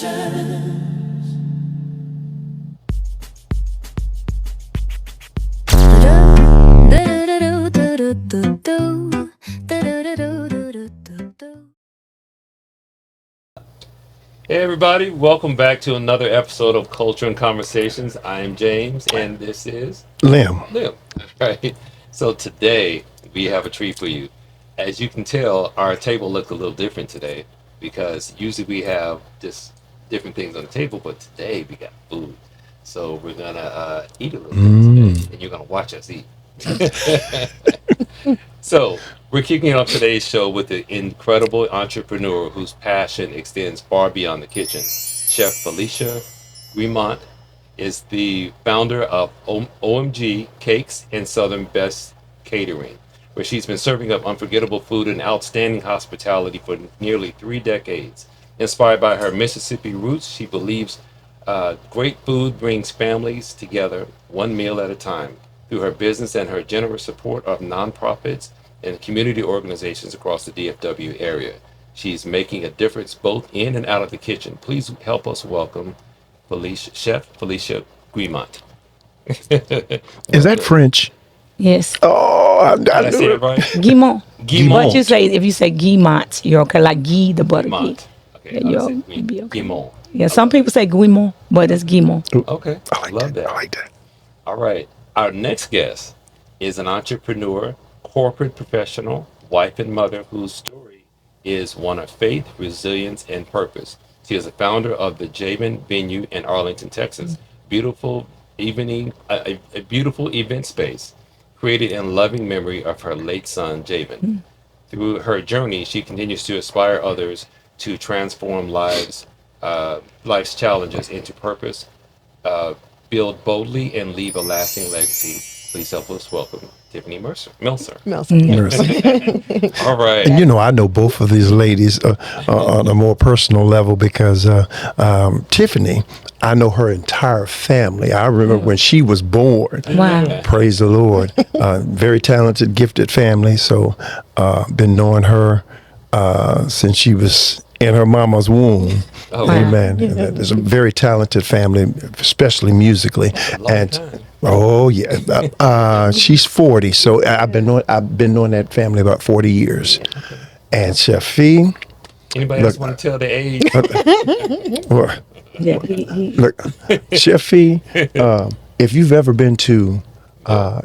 Hey everybody, welcome back to another episode of Culture and Conversations. I'm James and this is Lim. Lim. Right. So today we have a treat for you. As you can tell, our table looked a little different today because usually we have just different things on the table, but today we got food. So we're gonna eat a little bit today, and you're gonna watch us eat. So, we're kicking off today's show with an incredible entrepreneur whose passion extends far beyond the kitchen. Chef Felicia Guimont is the founder of OMG Cakes and Southern Best Catering, where she's been serving up unforgettable food and outstanding hospitality for nearly 3 decades. Inspired by her Mississippi roots, she believes great food brings families together one meal at a time. Through her business and her generous support of nonprofits and community organizations across the DFW area, she's making a difference both in and out of the kitchen. Please help us welcome Chef Felicia Guimont. Is that French? Yes. Oh, I Did I say knew it it. right? Guimont. Guimont. But you say, if you say Guimont, you're okay. Like Guy, the butter ghee. Guimont. Okay, Yeah, I'll say you'll be okay. Guimont. Yeah, some people say Guimont, but it's Guimont. Okay, I like love that. that. I like that. All right. Our next guest is an entrepreneur, corporate professional, wife, and mother whose story is one of faith, resilience, and purpose. She is the founder of the Javen venue in Arlington, Texas. Beautiful a beautiful event space created in loving memory of her late son, Javen. Through her journey, she continues to inspire others to transform life's challenges into purpose, uh, build boldly, and leave a lasting legacy. Please help us welcome Tiffani Melcer. Nurse. All right. And I know both of these ladies on a more personal level because Tiffani, I know her entire family. I remember when she was born. Wow. Praise the Lord. Very talented, gifted family. So been knowing her since she was in her mama's womb. Oh, Wow. Amen. There's a very talented family, especially musically. long time. Oh yeah, she's 40, so I've been knowing that family about 40 years. And Chef Fee, Anybody else want to tell the age? well, Yeah, he look, Chef Fee, if you've ever been to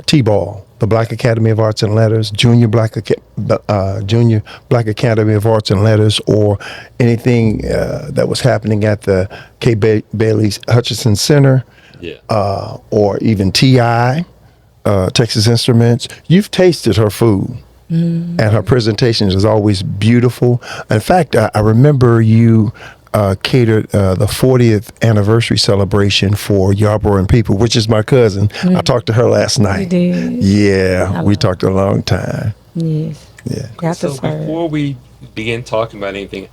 T-Ball, the Black Academy of Arts and Letters, Junior Black Academy of Arts and Letters, or anything that was happening at the K. Bailey Hutchinson Center, Yeah. or even TI, Texas Instruments, you've tasted her food. And her presentation is always beautiful. In fact, I remember you catered the 40th anniversary celebration for Yarborough and People, which is my cousin. I talked to her last night. you did. Yeah, we talked a long time. Yes. Yeah. Got to So serve. before we begin talking about anything,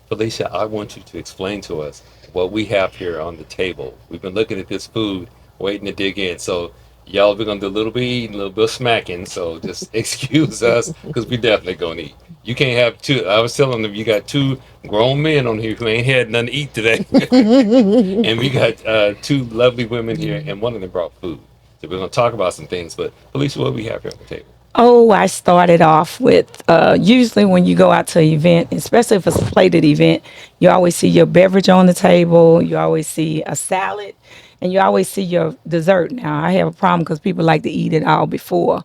Felicia, I want you to explain to us what we have here on the table. We've been looking at this food, waiting to dig in. So y'all, we're gonna do a little bit of eating, a little bit of smacking. So just excuse us, because we definitely gonna eat. You can't have two. I was telling them you got two grown men on here who ain't had nothing to eat today, and we got two lovely women here, and one of them brought food. So we're gonna talk about some things. But Felicia, what do we have here on the table? Oh, I started off with usually when you go out to an event, especially if it's a plated event, you always see your beverage on the table, you always see a salad, and you always see your dessert. Now, I have a problem because people like to eat it all before.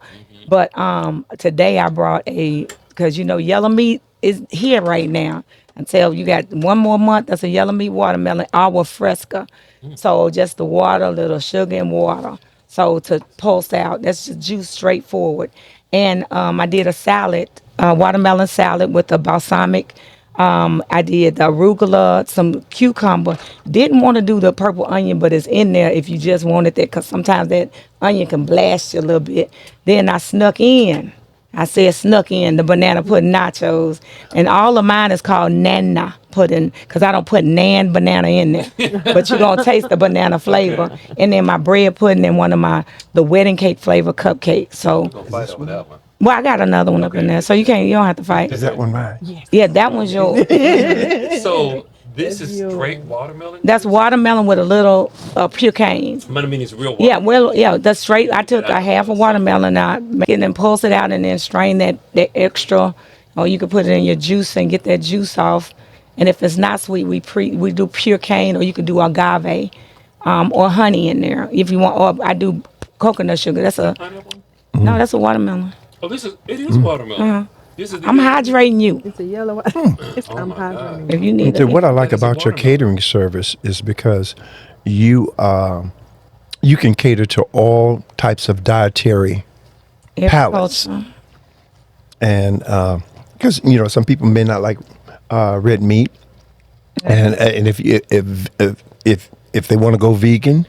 But today I brought because yellow meat is here right now. Until you got one more month, that's a yellow meat watermelon, agua fresca. So just the water, a little sugar and water. So to pulse out, that's just juice straightforward. And I did a salad, watermelon salad with a balsamic. I did the arugula, some cucumber. Didn't want to do the purple onion, but it's in there if you just wanted that, because sometimes that onion can blast you a little bit. Then I snuck in the banana pudding nachos, and all of mine is called nana pudding because I don't put nan banana in there, but you're gonna taste the banana flavor. And then my bread pudding and one of the wedding cake flavor cupcakes. So, Go fight over that one. well, I got another one up in there, so you don't have to fight. Is that one mine? Yeah, that one's yours. So This is straight watermelon That's juice? watermelon with a little pure cane. I mean, it's real Yeah, watermelon. well, yeah, that's straight. I took I a know half a that's something. watermelon out, make it and pulse it out, and then strain that extra. Or you could put it in your juice and get that juice off. And if it's not sweet, we do pure cane, or you could do agave, or honey in there if you want. Or I do coconut sugar. That's a Pineapple? no, that's a watermelon. Oh, it is watermelon. This is the I'm hydrating you. It's a yellow one. Oh I'm my God. hydrating. If you need And so what I it. like That is a about your watermelon. catering service is because you you can cater to all types of dietary palates. Agriculture. And because some people may not like red meat, and if they want to go vegan,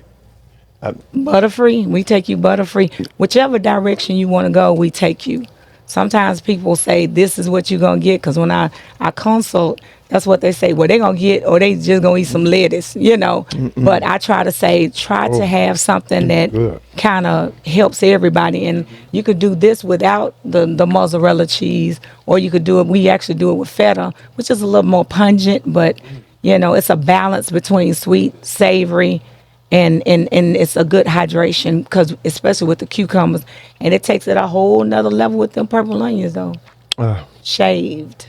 Butterfree, we take you butterfree. Whichever direction you want to go, we take you. Sometimes people say this is what you're gonna get because when I consult, that's what they say. Well, they're gonna get, or they just gonna eat some lettuce. But I try to say, try to have something that good. kind of helps everybody. And you could do this without the mozzarella cheese, or you could do it. We actually do it with feta, which is a little more pungent, but it's a balance between sweet, savory, and it's a good hydration because especially with the cucumbers, and it takes it a whole nother level with them purple onions though. Shaved,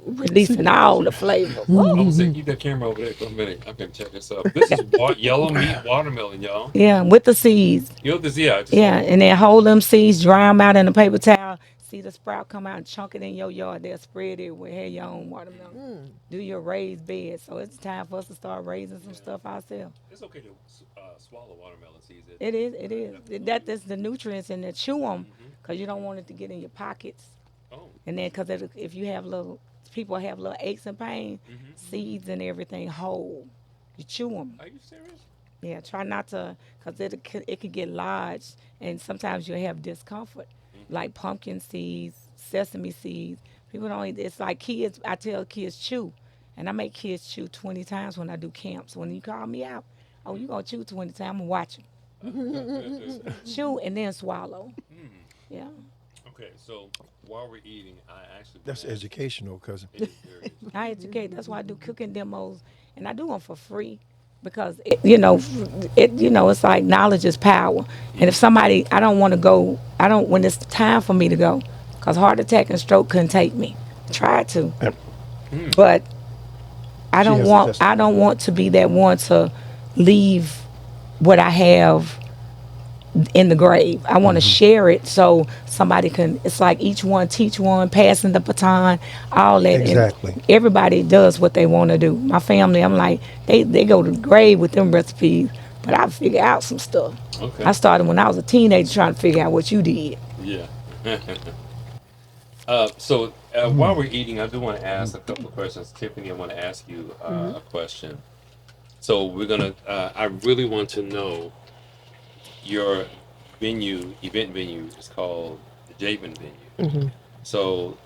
releasing all the flavor. I'm gonna say, keep that camera over there for a minute. I'm gonna check this out. This is yellow meat watermelon, y'all. Yeah, with the seeds. I just Yeah, and then hold them seeds, dry them out in a paper towel. See the sprout come out and chunk it in your yard. They'll spread it with have your own watermelon. Do your raised bed. So it's time for us to start raising some stuff ourselves. It's okay to swallow watermelon seeds. It is. It is. That's the nutrients in there. Chew them because you don't want it to get in your pockets. Oh, And then because if you have people have little aches and pain, seeds and everything whole. You chew them. are you serious? Yeah, try not to, because it could get lodged, and sometimes you'll have discomfort, like pumpkin seeds, sesame seeds. People don't eat. It's like kids. I tell kids chew, and I make kids chew 20 times when I do camps. When you call me out, oh, you gonna chew 20 times? I'm gonna watch you chew and then swallow. Yeah. Okay, so while we're eating, I actually That's wanna ask- educational, cousin. It is very I educate. That's why I do cooking demos, and I do them for free because it's like knowledge is power. And if somebody, I don't want to go. I don't when it's time for me to go, because heart attack and stroke couldn't take me. Tried to, but I She don't has a want. testimony. I don't want to be that one to leave what I have in the grave. I want to share it so somebody can. It's like each one teach one, passing the baton, all that. And Exactly. everybody does what they want to do. My family, I'm like, they go to the grave with them recipes, but I figure out some stuff. okay. I started when I was a teenager trying to figure out what you did. Yeah. So while we're eating, I do want to ask a couple of questions. Tiffany, I want to ask you a question. So we're gonna. I really want to know your event venue is called the Javen venue. So,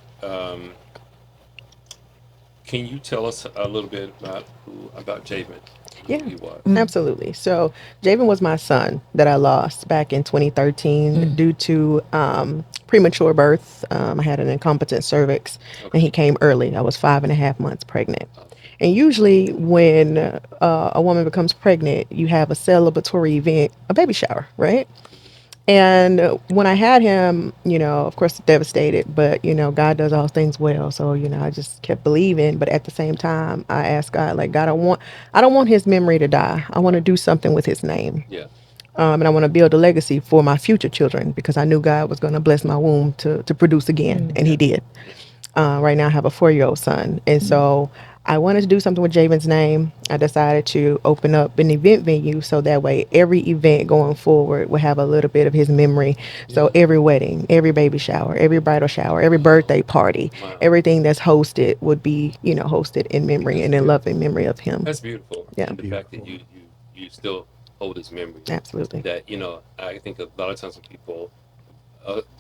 can you tell us a little bit about Javen? Who Yeah. he was. Absolutely. So Javen was my son that I lost back in 2013 due to premature birth. I had an incompetent cervix, and he came early. I was 5.5 months pregnant. And usually, when a woman becomes pregnant, you have a celebratory event, a baby shower, right? And when I had him, of course, devastated, but, God does all things well. So, I just kept believing. But at the same time, I asked God, like, God, I don't want his memory to die. I want to do something with his name. Yeah. And I want to build a legacy for my future children because I knew God was going to bless my womb to produce again. And he did. Right now, I have a 4-year-old son. And so I wanted to do something with Javen's name. I decided to open up an event venue so that way every event going forward will have a little bit of his memory. So every wedding, every baby shower, every bridal shower, every birthday party, everything that's hosted would be, hosted in memory and in loving memory of him. That's beautiful. Yeah. And the fact that you still hold his memory. Absolutely. That I think a lot of times when people,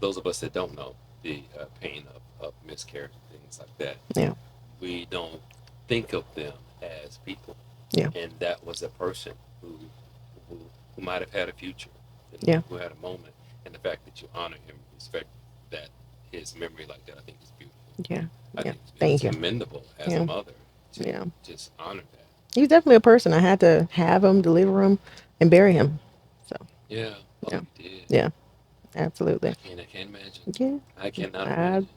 those of us that don't know the pain of miscarriage and things like that, Yeah. we don't think of them as people. Yeah. And that was a person who might have had a future. Yeah. Who had a moment. And the fact that you honor him, respect that his memory like that, I think is beautiful. Yeah. I Yeah. think Thank it's you. commendable as Yeah. a mother to Yeah. just honor that. He's definitely a person. I had to have him, deliver him, and bury him. So, Yeah. Oh, yeah. you did. Yeah. Absolutely. I can't imagine. Yeah. I cannot I, imagine.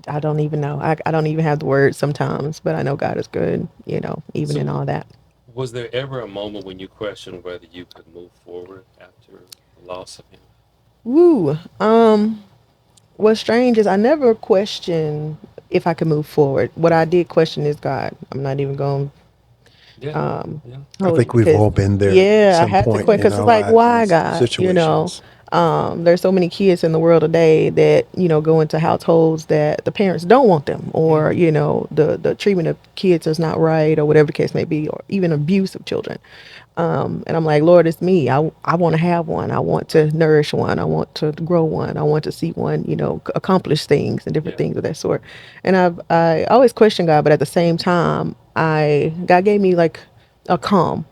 I don't even know. I don't even have the words sometimes, but I know God is good, even in So, all that. was there ever a moment when you questioned whether you could move forward after the loss of him? Woo. What's strange is I never questioned if I could move forward. What I did question is God. I'm not even going Yeah. to Yeah. I hold you think we've because, all been there at yeah, I some had to point question in because it's our like, lives in why these God? situations. There's so many kids in the world today that, go into households that the parents don't want them, or, the treatment of kids is not right, or whatever the case may be, or even abuse of children. And I'm like, Lord, it's me. I want to have one. I want to nourish one. I want to grow one. I want to see one, accomplish things and different Yeah. things of that sort. And I always question God, but at the same time, God gave me like a calm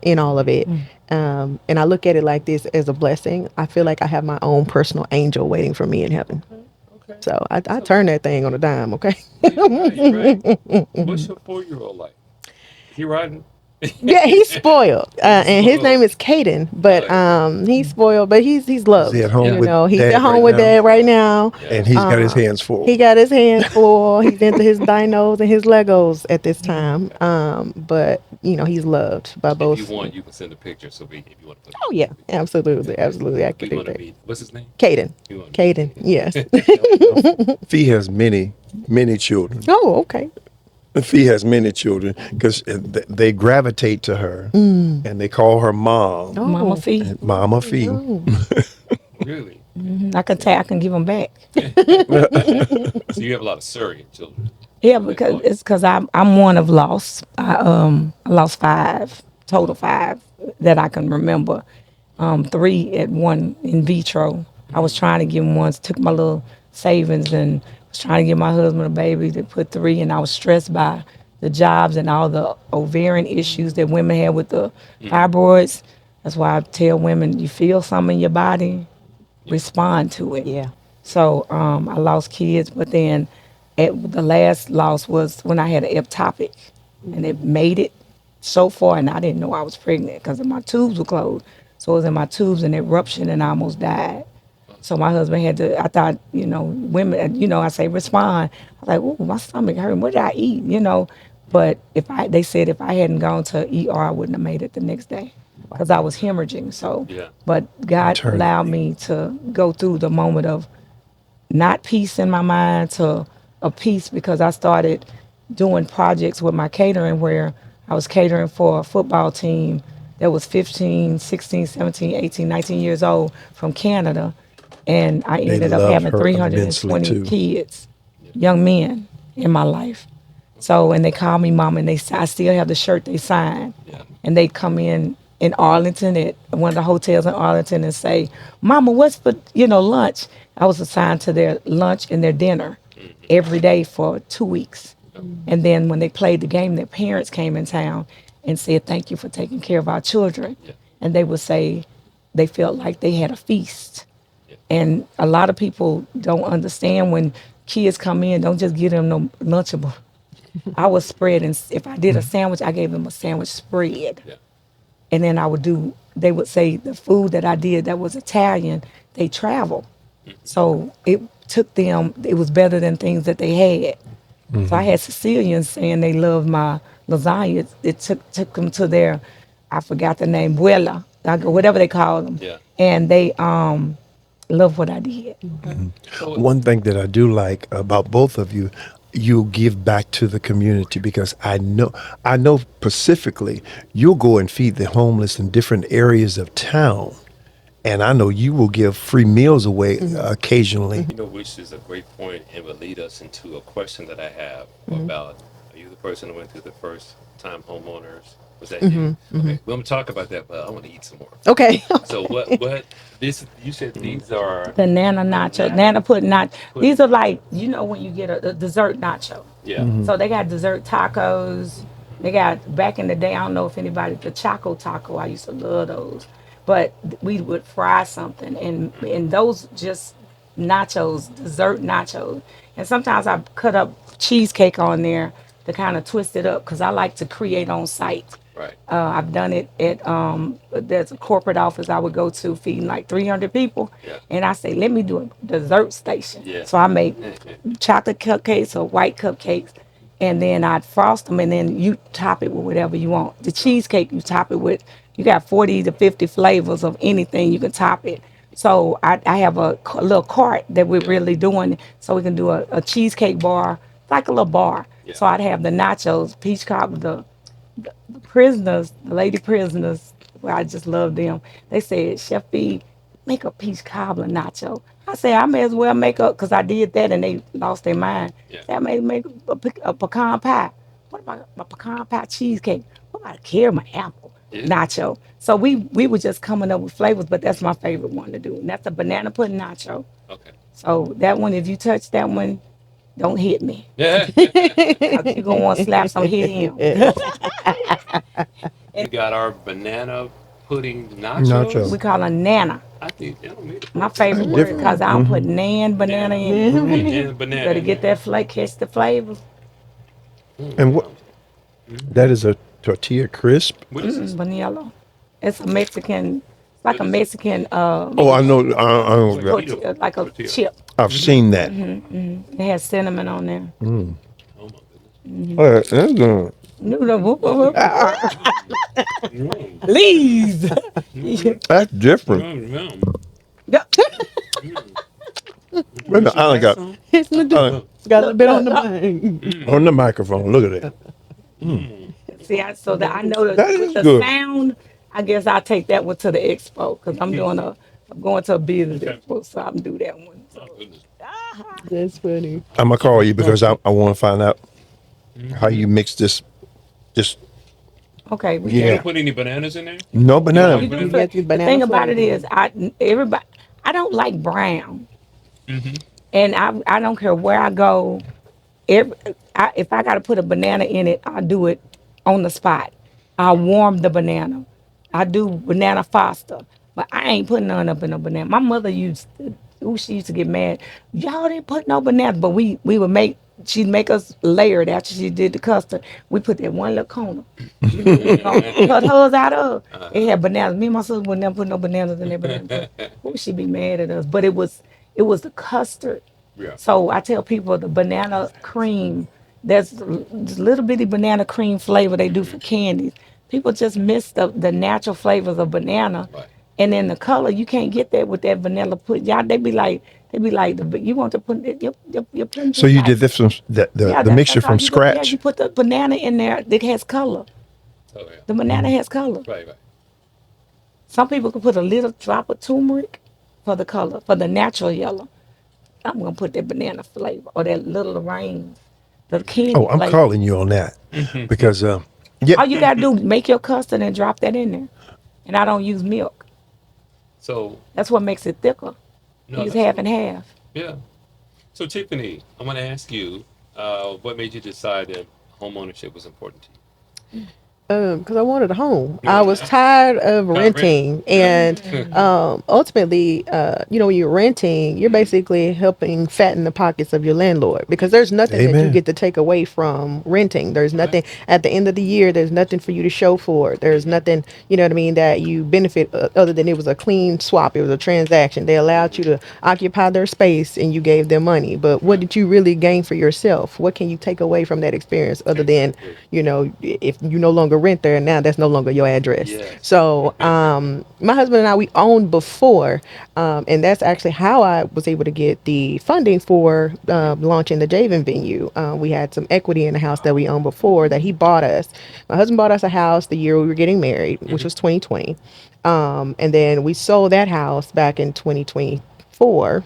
in all of it. And I look at it like this as a blessing. I feel like I have my own personal angel waiting for me in heaven. Okay. Okay. So I So, turn that thing on a dime, okay? right, right. What's your 4-year-old like? Is he riding? Yeah, he's spoiled, He's and his name spoiled. is Caden. But Okay. he's spoiled, but he's Is he at loved. home Yeah. with He's at dad home right with now? dad right now. Yeah. And he's got his Uh, hands full. he got his hands full. He's into his dinos and his Legos at this time. But he's loved by If you both. want, you can send a picture. So if you want to put Oh a yeah, picture, we can. absolutely, Okay. absolutely. I We could do want to that. meet. What's his name? Caden, We want to meet Caden, yes. him. Now, Fee has many children. Oh, okay. Fee has many children because they gravitate to her and they call her mom, Mama Oh, Fee. and Mama Fee. oh. Really? I can give them back. So you have a lot of surrogate children. Yeah, What they because call you. it's because I'm one of lost. I lost five total, Wow. five that I can remember. Three at one in vitro. I was trying to give him once. Took my little savings and was trying to give my husband a baby to put three. And I was stressed by the jobs and all the ovarian issues that women have with the fibroids. That's why I tell women, you feel something in your body, Yeah. respond to it. Yeah. So I lost kids, but then the last loss was when I had an ectopic, and it made it so far, and I didn't know I was pregnant because my tubes were closed. So it was in my tubes, and it ruptured, and I almost died. So my husband had to. I thought, women, I say respond. I was like, "Ooh, my stomach hurt. What did I eat?" But they said if I hadn't gone to ER, I wouldn't have made it the next day because I was hemorrhaging. So, Yeah. but God allowed Eternity. me to go through the moment of not peace in my mind to a peace because I started doing projects with my catering where I was catering for a football team that was 15, 16, 17, 18, 19 years old from Canada. And I They ended up love having her immensely 320 too. kids, Yeah. young men in my life. So, and they call me mom, and I still have the shirt they signed. Yeah. And they come in Arlington at one of the hotels in Arlington and say, "Mama, what's for lunch?" I was assigned to their lunch and their dinner every day for 2 weeks. And then when they played the game, their parents came in town and said, "Thank you for taking care of our children." Yeah. And they would say they felt like they had a feast. Yeah. And a lot of people don't understand when kids come in, don't just give them no Lunchable. I was spreading. If I did a sandwich, I gave them a sandwich spread. Yeah. And then they would say the food that I did that was Italian, they travel. So it took them, it was better than things that they had. So I had Sicilians saying they loved my lasagna. It took them to their, I forgot the name, Buella, whatever they call them. Yeah. And they love what I did. Okay. So One thing that I do like about both of you, you give back to the community because I know specifically you'll go and feed the homeless in different areas of town, and I know you will give free meals away occasionally. which is a great point and will lead us into a question that I have about, are you the person who went through the first time homeowners? Was that you? Okay, we're gonna talk about that, but I want to eat some more. Okay. So what this you said these are The Nana nacho, Nana put nacho. These are like when you get a dessert nacho. yeah. So they got dessert tacos. They got back in the day. I don't know if anybody the Choco Taco. I used to love those, but we would fry something, and those just nachos, dessert nachos. And sometimes I cut up cheesecake on there to kind of twist it up because I like to create on site. Right. I've done it at there's a corporate office I would go to feeding like 300 people, Yeah. and I say let me do a dessert station. Yeah. So I make chocolate cupcakes or white cupcakes, and then I'd frost them, and then you top it with whatever you want. The cheesecake you top it with, you got 40 to 50 flavors of anything you can top it. So I have a little cart that we're really doing, so we can do a cheesecake bar, like a little bar. Yeah. So I'd have the nachos, peach cobbler, the prisoners, the lady prisoners. Well, I just love them. They said, Chef B, make a peach cobbler nacho. I said, I may as well make up because I did that and they lost their mind. Yeah. I may make a pecan pie. What about a pecan pie cheesecake? What about a caramel apple Yeah. nacho? So we were just coming up with flavors, but that's my favorite one to do. And that's a banana pudding nacho. Okay. So that one, if you touch that one, don't hit me. Yeah. You're going to want to slap some hit him. We got our banana pudding Nacho. nachos. We call her Nana. I think they don't mean it. My favorite word Different. because I don't put nan banana in. And banana. Better get that flavor, catch the flavors. And what? That is a tortilla crisp. What is this? Vanilla. It's a Mexican, it's like a Mexican, Oh, I know. I know. tortilla, like a Tortilla. chip. I've seen that. It has cinnamon on there. Oh my goodness. All right, that's good. Noodle, whoop, whoop, whoop. Mm. Please. That's different. Mm. Wait a minute, I only got It's got a little bit on the mind. on the microphone. Look at that. See, so that I know That that is with the good. sound, I guess I'll take that one to the expo because I'm going to a business expo, so I'm do that one. So, Goodness. That's funny. I'm gonna call you because I want to find out how you mix this. Just okay. We You Yeah. don't put any bananas in there? no You banana. do Banana. put- Yeah, the banana thing about it flavor. is, I don't like brown, Mm-hmm. and I don't care where I go. If I got to put a banana in it, I do it on the spot. I warm the banana. I do banana foster, but I ain't putting none up in a banana. My mother she used to get mad. Y'all didn't put no bananas, but we would make. She'd make us layer it after she did the custard. We put that one little corner. Cut hers out of. It had bananas. Me and my sister would never put no bananas in there. Banana. Ooh, she'd be mad at us. But it was the custard. Yeah. So I tell people the banana cream, there's this little bitty banana cream flavor they do for candies. People just miss the natural flavors of banana. Right. And then the color, you can't get that with that vanilla put. Y'all, they be like, you want to put it, you're putting So you did this from the mixture from Yeah, scratch. you put the banana in there that has color. Oh yeah. The banana has color. Right. Some people can put a little drop of turmeric for the color, for the natural yellow. I'm gonna put that banana flavor or that little rain, the candy Oh, I'm flavor. calling you on that because yeah. All you gotta do, make your custard and drop that in there. And I don't use milk. So That's what makes it thicker. no, Use that's half cool. and half. Yeah. So Tiffany, I want to ask you, what made you decide that home ownership was important to you? Because I wanted a home. Yeah. I was tired of Not renting, and ultimately, when you're renting, you're basically helping fatten the pockets of your landlord because there's nothing that you Amen. get to take away from renting. There's nothing at the end of the year. There's nothing for you to show for it. There's nothing, you know what I mean, that you benefit other than it was a clean swap. It was a transaction. They allowed you to occupy their space, and you gave them money. But what did you really gain for yourself? What can you take away from that experience other than, if you no longer rent there, now that's no longer your address. Yes. So my husband and I, we owned before, and that's actually how I was able to get the funding for launching the Javen venue. We had some equity in the house that we owned before that he bought us. My husband bought us a house the year we were getting married, which was 2020, and then we sold that house back in 2024.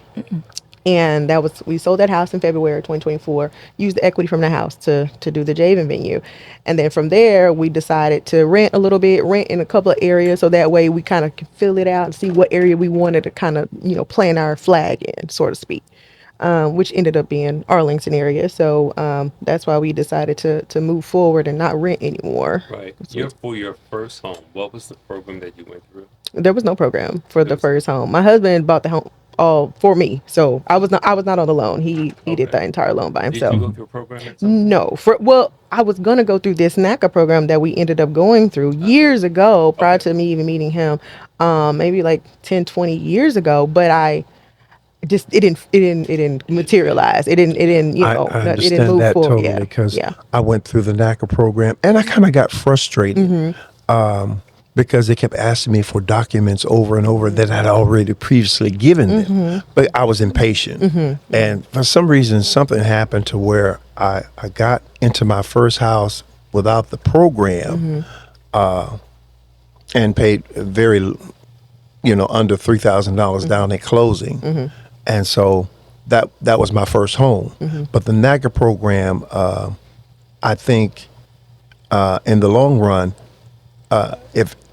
And we sold that house in February 2024, used the equity from the house to do the Javen venue. And then from there, we decided to rent a little bit, rent in a couple of areas. So that way we kind of can fill it out and see what area we wanted to kind of, plant our flag in, so to speak, which ended up being Arlington area. So that's why we decided to move forward and not rent anymore. Right. For your first home, what was the program that you went through? There was no program for the first home. My husband bought the home all for me. So I was not on the loan. He did Okay. the entire loan by Did you himself. go through a program at some point? No, well, I was gonna go through this NACA program that we ended up going through years ago, prior Okay. to me even meeting him, maybe like 10, 20 years ago. But I just it didn't materialize. It didn't I it didn't understand move that forward. totally Yeah, because yeah. I went through the NACA program and I kind of got frustrated because they kept asking me for documents over and over that I'd already previously given them. But I was impatient. And for some reason, something happened to where I got into my first house without the program and paid very, under $3,000 down at closing. And so that was my first home. But the NACA program, I think, in the long run,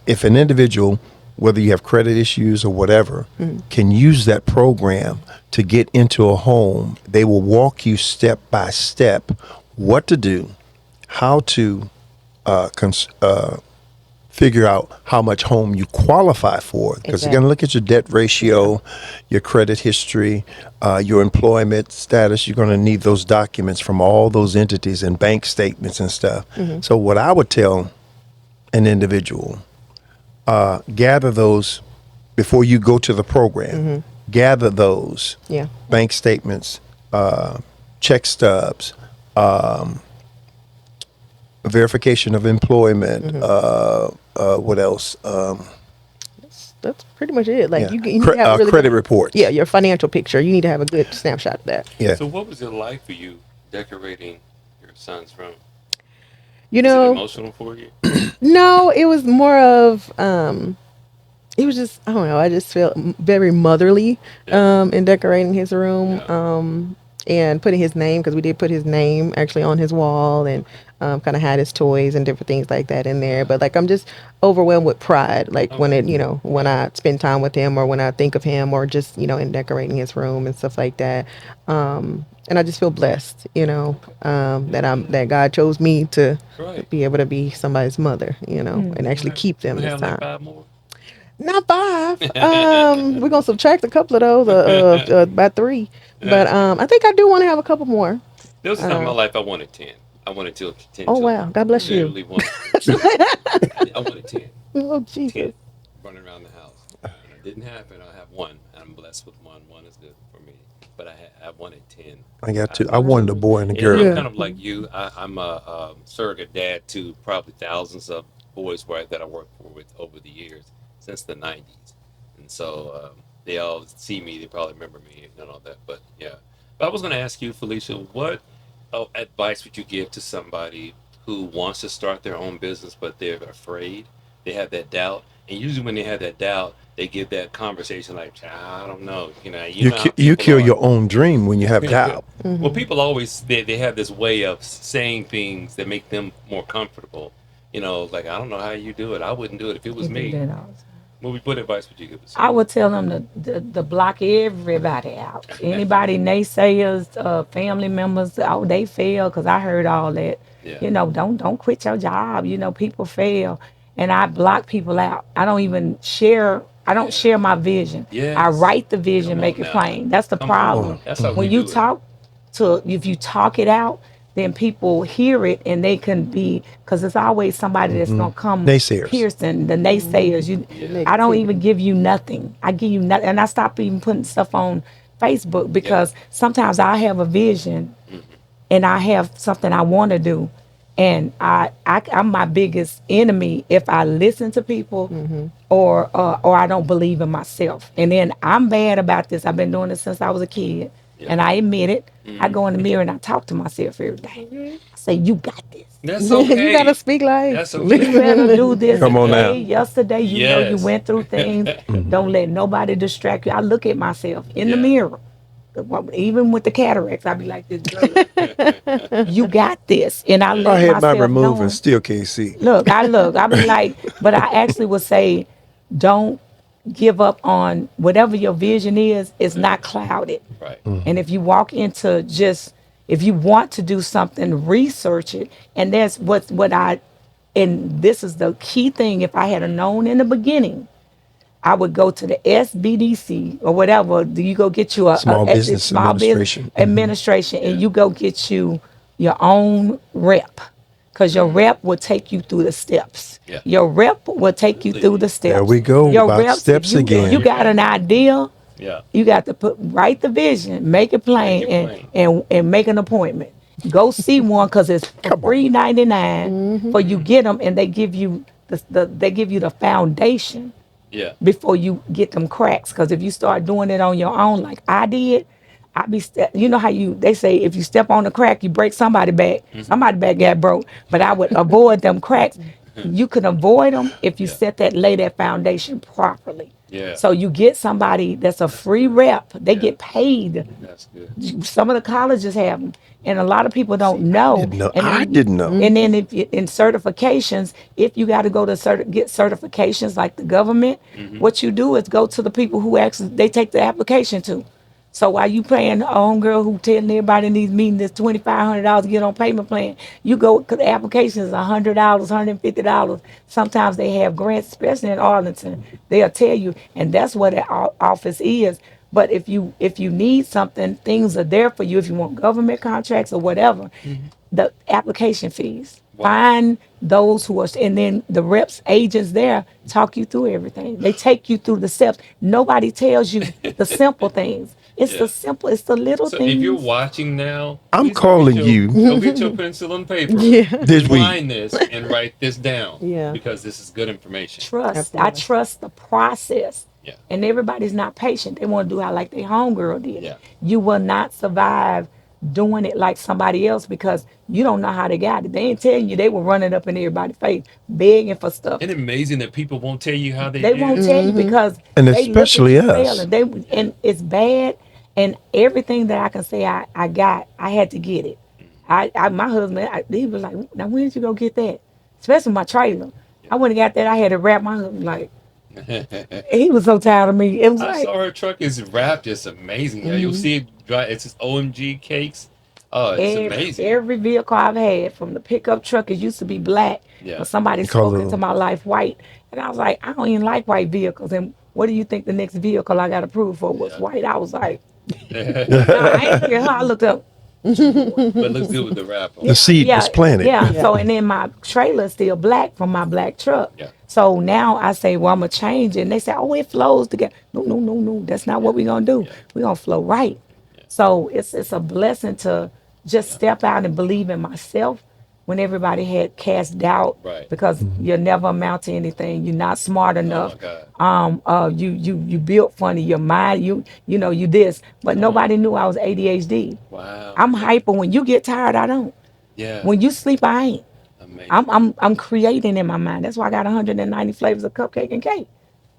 if an individual, whether you have credit issues or whatever, can use that program to get into a home, they will walk you step by step what to do, how to figure out how much home you qualify for, because they're going to look at your debt ratio, your credit history, your employment status. You're going to need those documents from all those entities and bank statements and stuff. So what I would tell an individual, gather those before you go to the program. Gather those Yeah. bank statements, check stubs, verification of employment. What else? That's pretty much it. Like Yeah. you need to have really Credit reports. Yeah, your financial picture. You need to have a good snapshot of that. Yeah. So what was it like for you decorating your son's room? You Was it know, emotional for you? no, it was more of it was just, I don't know, I just felt very motherly in decorating his room. Yeah. And putting his name, because we did put his name actually on his wall, and kind of had his toys and different things like that in there. But like, I'm just overwhelmed with pride, like when Okay. when I spend time with him, or when I think of him, or just in decorating his room and stuff like that. And I just feel blessed, that God chose me to Right. be able to be somebody's mother, and actually keep them We this have like time. 5 more. Not 5. We're gonna subtract a couple of those, about 3. But I think I do want to have a couple more. There was a time in my life I wanted 10. I wanted 10 Oh children. wow, God bless you. Literally wanted. I wanted 10. Oh 10 Jesus. running around the house. And it didn't happen. I have 1. And I'm blessed with 1. 1 is good for me. But I wanted 10. I got two. I wanted a boy and a And girl. I'm Yeah. kind of like you. I'm a surrogate dad to probably thousands of boys that I worked with over the years since the 90s. And so they all see me. They probably remember me and all that. But yeah. But I was going to ask you, Felicia, what advice would you give to somebody who wants to start their own business, but they're afraid? They have that doubt. And usually when they have that doubt, they give that conversation like, I don't know. You know how You people kill are. your own dream when you have doubt. Well, people always they have this way of saying things that make them more comfortable. Like I don't know how you do it. I wouldn't do it if it was You do me. that all the time. What advice would you give us? I would tell them to block everybody out. Anybody naysayers, family members, oh, they fail, because I heard all that. Yeah. Don't quit your job. People fail, and I block people out. I don't even share. I don't share my vision. Yes. I write the vision, Come make on it now. plain. That's the Come problem. on. That's how When we you do it. talk if you talk it out, then people hear it and they can be, because it's always somebody that's gonna come Naysayers. piercing the naysayers. I don't even give you nothing. I give you nothing, and I stop even putting stuff on Facebook, because sometimes I have a vision and I have something I want to do, and I'm my biggest enemy if I listen to people or I don't believe in myself. And then I'm bad about this. I've been doing this since I was a kid, and I admit it. I go in the mirror and I talk to myself every day. I say, "You got this. That's okay. You gotta speak life. That's You okay. better do this Come on now. today, yesterday. You know you Yes. went through things. Don't let nobody distract you." I look at myself in the Yeah. mirror. Even with the cataracts, I be like, "This girl, you got this." And I let I had myself mine removed know. and still can't see. Look, I be like, but I actually would say, don't give up on whatever your vision is. It's not clouded. Right. And if you walk into if you want to do something, research it. And that's and this is the key thing. If I had known in the beginning, I would go to the SBDC or whatever. Do you go get you a Small Business small business Administration. administration, and you go get you your own rep, because your rep will take you through the steps. Yeah. Your rep will take you through the steps. There we go, Your about reps, steps you, again. You got an idea. Yeah. You got to write the vision, make it plain, Make it plain. and make an appointment. Go see one, because it's $3.99 for you get them, and they give you the foundation Yeah. before you get them cracks. Because if you start doing it on your own, like I did, you know how they say if you step on a crack, you break somebody back. Somebody back got broke, but I would avoid them cracks. You can avoid them if you lay that foundation properly. Yeah. So you get somebody that's a free rep. They get paid. That's good. Some of the colleges have them, and a lot of people don't know. I didn't know. And then if in certifications, if you got to go to get certifications like the government, what you do is go to the people who actually they take the application to. So while you paying a homegirl who telling everybody in these meetings it's $2,500 to get on payment plan, you go, because the application is $100, $150. Sometimes they have grants, especially in Arlington. They'll tell you, and that's what the office is. But if you need something, things are there for you. If you want government contracts or whatever, the application fees. Find those who are, and then the reps, agents there talk you through everything. They take you through the steps. Nobody tells you the simple things. It's the simple, it's the little So things. if you're watching now, I'm please calling go get you. Go get your pencil and paper. This week. Find this and write this down. Yeah. Because this is good information. Trust. I Absolutely. trust the process. Yeah. And everybody's not patient. They want to do how like their homegirl did. Yeah. You will not survive doing it like somebody else, because you don't know how they got it. They ain't telling you. They were running up in everybody's face, begging for stuff. Isn't it amazing that people won't tell you how they They did won't it? tell you, because And they look at especially you us. failing. And it's bad. And everything that I can say I got, I had to get it. My husband, he was like, now when did you go get that? Especially my trailer. I went and got that. I had to wrap my husband like, he was so tired of me. It was I like, saw her truck is wrapped. It's amazing. Yeah, you'll see it drive. It's just OMG Cakes. Oh, it's amazing. every vehicle I've had, from the pickup truck, it used to be black. Yeah. But somebody call spoke it- into my life white. And I was like, I don't even like white vehicles. And what do you think the next vehicle I got approved for was white? I was like, nah, I ain't care how I looked up. But it looks good with the wrap on. The seed was planted. Yeah. So, and then my trailer's still black from my black truck. Yeah. So now I say, well, I'm going to change it. And they say, oh, it flows together. No. That's not what we're going to do. Yeah. We're going to flow right. So it's a blessing to just step out and believe in myself when everybody had cast doubt, Right. because you'll never amount to anything. You're not smart enough. Oh, my You built funny. Your mind, you this, but nobody knew I was ADHD. Wow. I'm hyper. When you get tired, I don't. Yeah. When you sleep, I ain't. Amazing. I'm creating in my mind. That's why I got 190 flavors of cupcake and cake.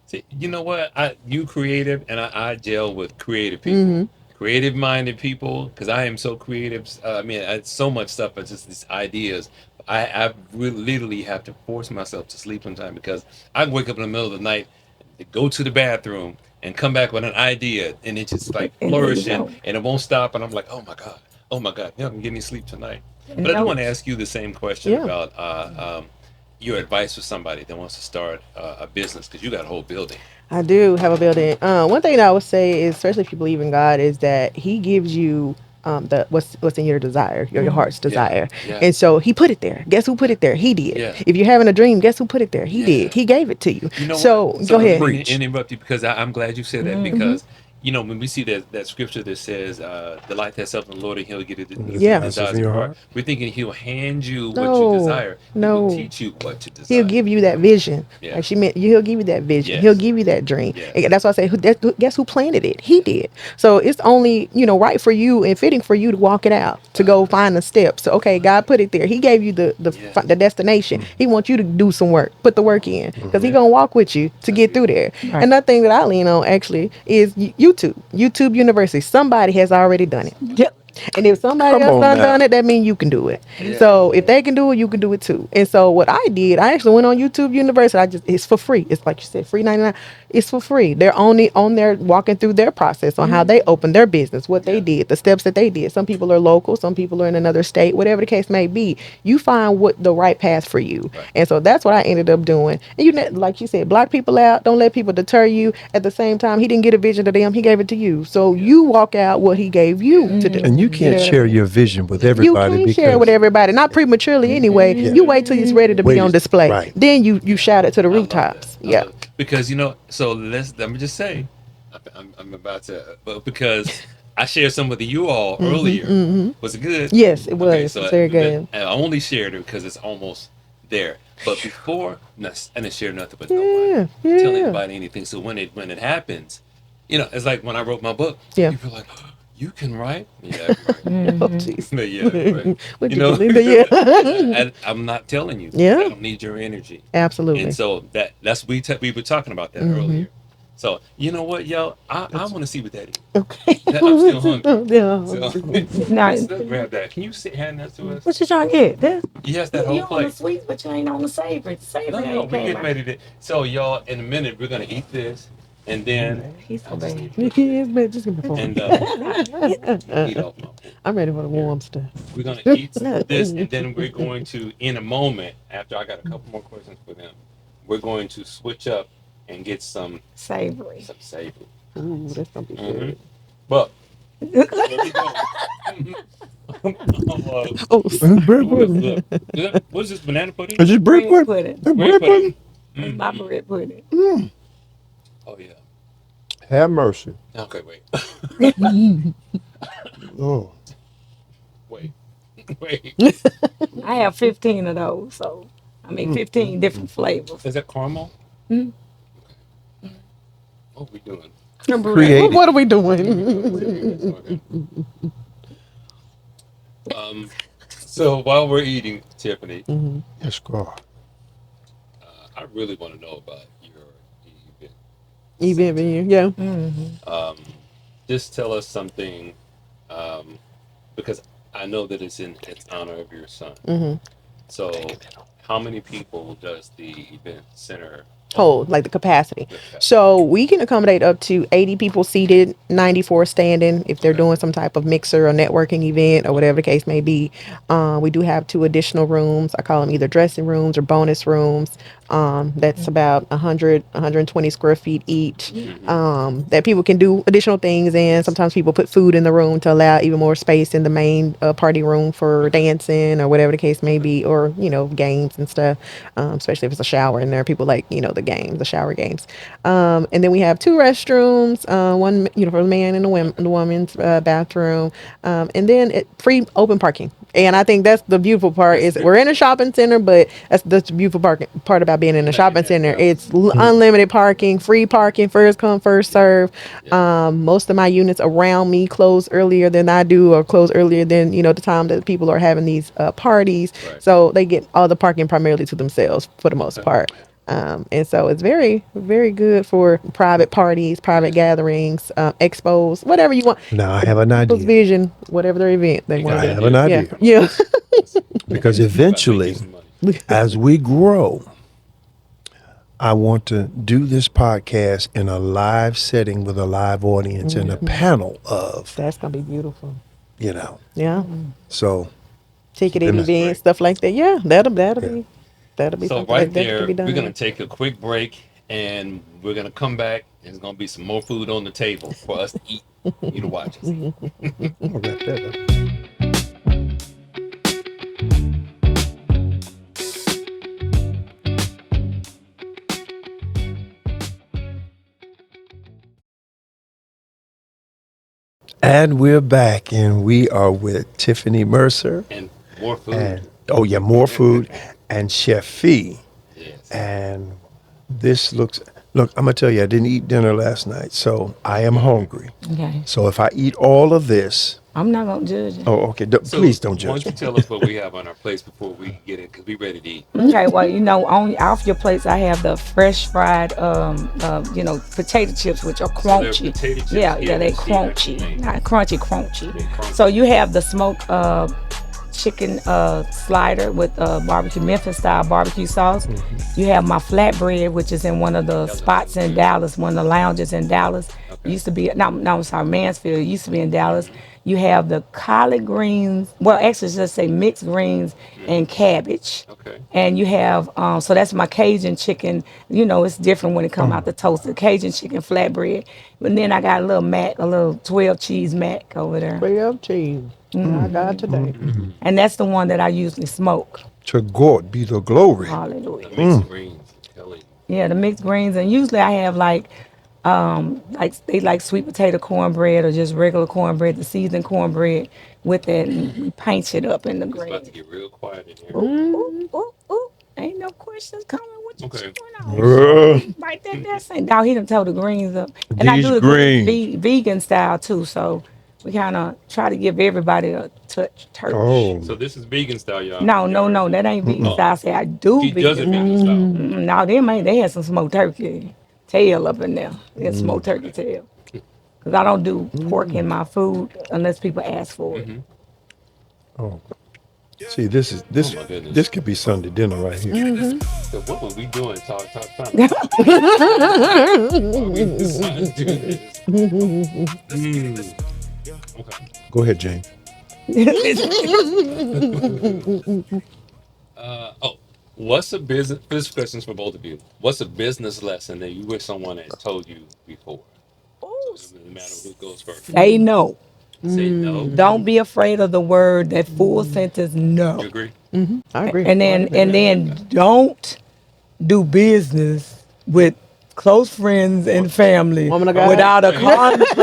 See, you know what? You creative, and I gel with creative people, creative-minded people, because I am so creative. I mean, so much stuff, but just these ideas. I really, literally have to force myself to sleep sometimes, because I can wake up in the middle of the night, go to the bathroom, and come back with an idea, and it's just like And there you flourishing, go. and it won't stop. And I'm like, oh my god, you're not gonna give me sleep tonight. And But I do no- want to ask you the same question Yeah. about your advice for somebody that wants to start a business, because you got a whole building. I do have a building. One thing that I would say is, especially if you believe in God, is that He gives you the what's in your desire, your heart's desire. yeah. And so He put it there. Guess who put it there? He did. Yeah. If you're having a dream, guess who put it there? He Yeah. did. He gave it to you. You know So what? go ahead. Let me interrupt you, because I'm glad you said that, because when we see that scripture that says, delight thyself in the Lord and He'll give you the Yeah. desires of your heart. We're thinking He'll hand you what No, you desire. no. He'll teach you what to desire. He'll give you that vision. Yeah. Like she meant, He'll give you that vision. Yes. He'll give you that dream. Yes. And that's why I say, guess who planted it? He did. So it's only right for you and fitting for you to walk it out, to go find the steps. So okay, God put it there. He gave you the Yeah. the destination. He wants you to do some work, put the work in, because He gonna walk with you to get through there. Right. Another thing that I lean on actually is YouTube University. Somebody has already done it. Yep. And if somebody Come else on now. done it, that means you can do it. So if they can do it, you can do it too. And so what I did, I actually went on YouTube University. It's for free. It's like you said, free 99. It's for free. They're only on there walking through their process on how they opened their business, what they did, the steps that they did. Some people are local, some people are in another state, whatever the case may be. You find what the right path for you. Right. And so that's what I ended up doing. And like you said, block people out. Don't let people deter you. At the same time, he didn't get a vision to them. He gave it to you. So you walk out what he gave you to do. And you can't share your vision with everybody You can't because share it with everybody, not prematurely anyway. You wait till it's ready to be on display. Right. Then you shout it to the rooftops. I love that. Because so let me just say, I'm about to, but because I shared some with you all earlier. Was it good? Yes, it was. Okay, so It's very good. I only shared it because it's almost there. But before, I didn't share nothing with nobody. Yeah. Tell anybody anything. So when it happens, it's like when I wrote my book. Yeah. People are like, oh, you can write? Yeah, I can write. Oh, jeez. Yeah, right. Would you believe it? Yeah. I'm not telling you. Yeah. I don't need your energy. Absolutely. And so that's we were talking about that earlier. So you know what, yo, I want to see what that is. Okay. I'm still hungry. Yeah. So Now, let's grab that. Can you hand that to us? what you trying to get? This? Yes, that You whole on the plate. sweets, but you ain't on the savory. Savory No, ain't we came get out. ready to. So y'all, in a minute, we're gonna eat this, and then He's so bad. Yes, man, just give me 4. and eat off my plate. I'm ready for the warm stuff. We're gonna eat this, and then we're going to, in a moment, after I got a couple more questions for them, we're going to switch up and get some Savory. savory. Ooh, that's gonna be good. But there we go. Oh, bread pudding. What is this, banana pudding? Is it bread Bread pudding? pudding. Bread pudding? That's my bread pudding. Oh yeah. Have mercy. Okay, wait. Oh. Wait. Wait. I have 15 of those, so I mean 15 different flavors. Is that caramel? Mhm. Okay. What are we doing? Creative. what are we doing? Okay. So while we're eating, Tiffany, Yes, God. I really want to know about your event. Event venue, yeah. Just tell us something, because I know that it's in honor of your son. So, how many people does the event center Hold, like the capacity. So we can accommodate up to 80 people seated, 94 standing if they're doing some type of mixer or networking event or whatever the case may be. We do have 2 additional rooms. I call them either dressing rooms or bonus rooms. That's about 100, 120 square feet each. That people can do additional things in. Sometimes people put food in the room to allow even more space in the main party room for dancing or whatever the case may be, or games and stuff. Especially if it's a shower in there, people like the shower games. And then we have 2 restrooms, one for the man and the woman's bathroom, and then free open parking. And I think that's the beautiful part is we're in a shopping center, but that's the beautiful part about being in a shopping center. It's unlimited parking, free parking, first come, first serve. Most of my units around me close earlier than I do, or close earlier than the time that people are having these parties. Right. So they get all the parking primarily to themselves for the most part. And so it's very, very good for private parties, private gatherings, expos, whatever you want. Now I have an People's idea. vision, whatever their event they want I to have do. an idea. Yeah. Because eventually, as we grow, I want to do this podcast in a live setting with a live audience and a panel of, That's going to be beautiful. Yeah. So Ticketed That's events, great. stuff like that. Yeah, that'll Yeah. be So something right like that there, to be done. we're gonna take a quick break, and we're gonna come back. There's gonna be some more food on the table for us to eat. You to watch us. I'm gonna wrap that up. And we're back, and we are with Tiffani Melcer, And more food. and more food, and Chef Fee. Yes. And this look, I'm gonna tell you, I didn't eat dinner last night, so I am hungry. Okay. So if I eat all of this, I'm not gonna judge you. okay, So please don't Why judge don't you me. tell us what we have on our plates before we get it? Because we ready to eat. Okay, well, off your plates, I have the fresh fried, potato chips, which are So they're crunchy. potato chips, Yeah, yeah, they that's crunchy, the not crunchy, They're crunchy. So you have the smoked chicken slider with barbecue Memphis style barbecue sauce. You have my flatbread, which is in one of the spots in Dallas, one of the lounges in Dallas. Used to be no, I'm sorry, Mansfield. It used to be in Dallas. You have the collard greens. Well, actually, let's say mixed greens and cabbage. Okay. And you have so that's my Cajun chicken. You know, it's different when it come out the toaster. Cajun chicken flatbread. But then I got a little mac, a little 12 cheese mac over there. 12 cheese. My God, today. And that's the one that I usually smoke. To God be the glory. Hallelujah. Mixed greens. Kelly. Yeah, the mixed greens, and usually I have like they like sweet potato cornbread or just regular cornbread, the seasoned cornbread with it, and we paint it up in the It's about greens. to get real quiet in here. Ooh, ooh, ooh. Ain't no questions coming. What you Okay. going on? Uh, Right there, that's it. Now he done told the greens up, and I These do the greens. vegan style too. So we kind of try to give everybody a touch. oh, So this is vegan style, y'all. No, that ain't vegan style. I say I do She does it vegan. vegan style. No, them ain't. They had some smoked turkey tail up in there. They had smoked turkey tail. Cause I don't do pork in my food unless people ask for it. oh. See, this is this. Oh my goodness. This could be Sunday dinner right here. So what were we doing? Talk. What we decided to do this. Okay. Go ahead, Jane. What's a business? This question's for both of you. What's a business lesson that you wish someone had told you before? It doesn't matter who goes first. Say no. Say no. Don't be afraid of the word. That full sentence no. You agree? I agree. And then don't do business with close friends and family Woman of God. without a contract.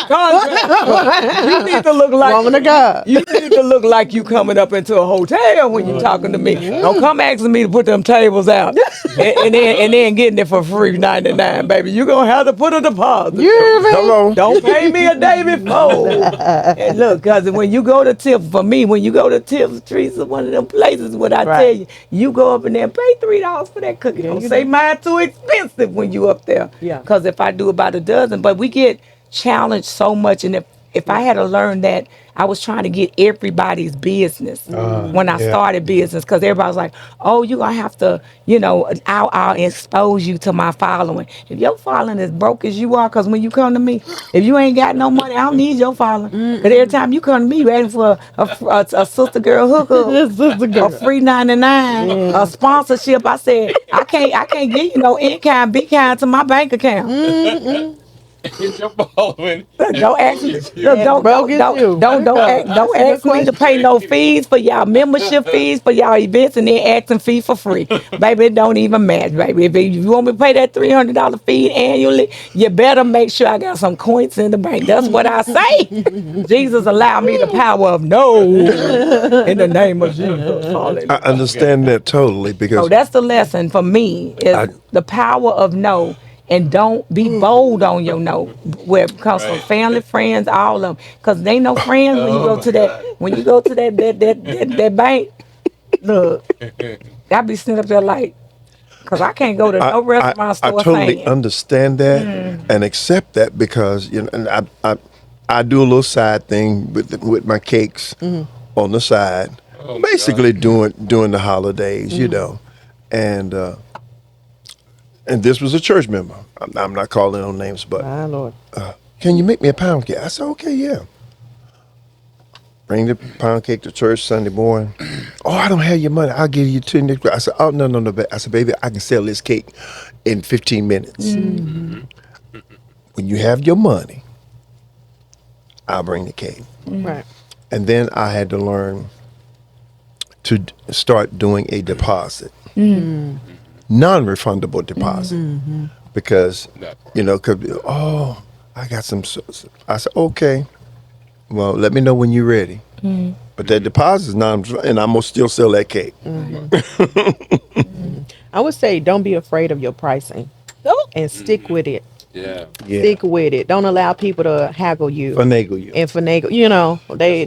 Contract. You need to look like Woman of God. You need to look like you coming up into a hotel when you talking to me. Don't come asking me to put them tables out and then getting it for free $99, baby. You gonna have to put a deposit. Hello. Don't pay me a day before. And look, cause when you go to Tip, for me, when you go to Tip Streets or one of them places, what I tell you, you go up in there and pay $3 for that cookie. Don't say mine too expensive when you up there. Yeah. Cause if I do about a dozen, but we get challenged so much, and if I had to learn that, I was trying to get everybody's business when I started business, because everybody was like, oh, you're going to have to, I'll expose you to my following. If your following is broke as you are, because when you come to me, if you ain't got no money, I don't need your following. Because every time you come to me, you asking for a sister girl hookup, a free 99, a sponsorship. I said, I can't give you no in-kind, be-kind to my bank account. It's your following. Don't ask me. broke as you. Don't ask me to pay no fees for y'all membership fees for y'all events, and then asking fee for free, baby. It don't even match, baby. If you want me to pay that $300 fee annually, you better make sure I got some coins in the bank. That's what I say. Jesus allowed me the power of no in the name of Jesus. Hallelujah. I understand that totally because So that's the lesson for me is the power of no. And don't be bold on your no, where it comes from family, friends, all of them. Because they no friends when you go to that bank. Look, I be sitting up there like, because I can't go to no restaurant I store totally saying. understand that and accept that because and I do a little side thing with my cakes on the side, basically during the holidays, and this was a church member. I'm not calling no names, but My Lord. can you make me a pound cake? I said, okay, yeah. Bring the pound cake to church Sunday morning. Oh, I don't have your money. I'll give you $2. I said, oh, no. I said, baby, I can sell this cake in 15 minutes. When you have your money, I'll bring the cake. Right. And then I had to learn to start doing a deposit. Non-refundable deposit because could be, oh, I got some. I said, okay, well, let me know when you're ready. But that deposit is non, and I'm gonna still sell that cake. I would say don't be afraid of your pricing and stick with it. Yeah. Yeah. Stick with it. Don't allow people to haggle you Finagle you. and finagle. They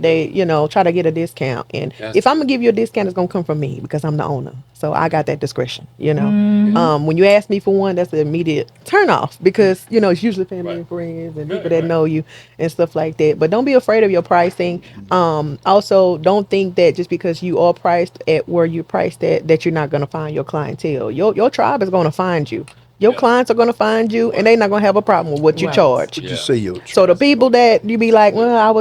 try to get a discount. And That's if I'm gonna give you a discount, it's gonna come from me because I'm the owner. So I got that discretion. yeah. When you ask me for one, that's an immediate turn off because it's usually family Right. and friends and people Right, that right. know you and stuff like that. But don't be afraid of your pricing. Also, don't think that just because you are priced at where you're priced at that you're not gonna find your clientele. Your tribe is gonna find you. Your Yeah. clients are gonna find you, and they're not gonna have a problem with what you Right. charge. Would you Yeah. say your So the tribe? people that you be like, well, I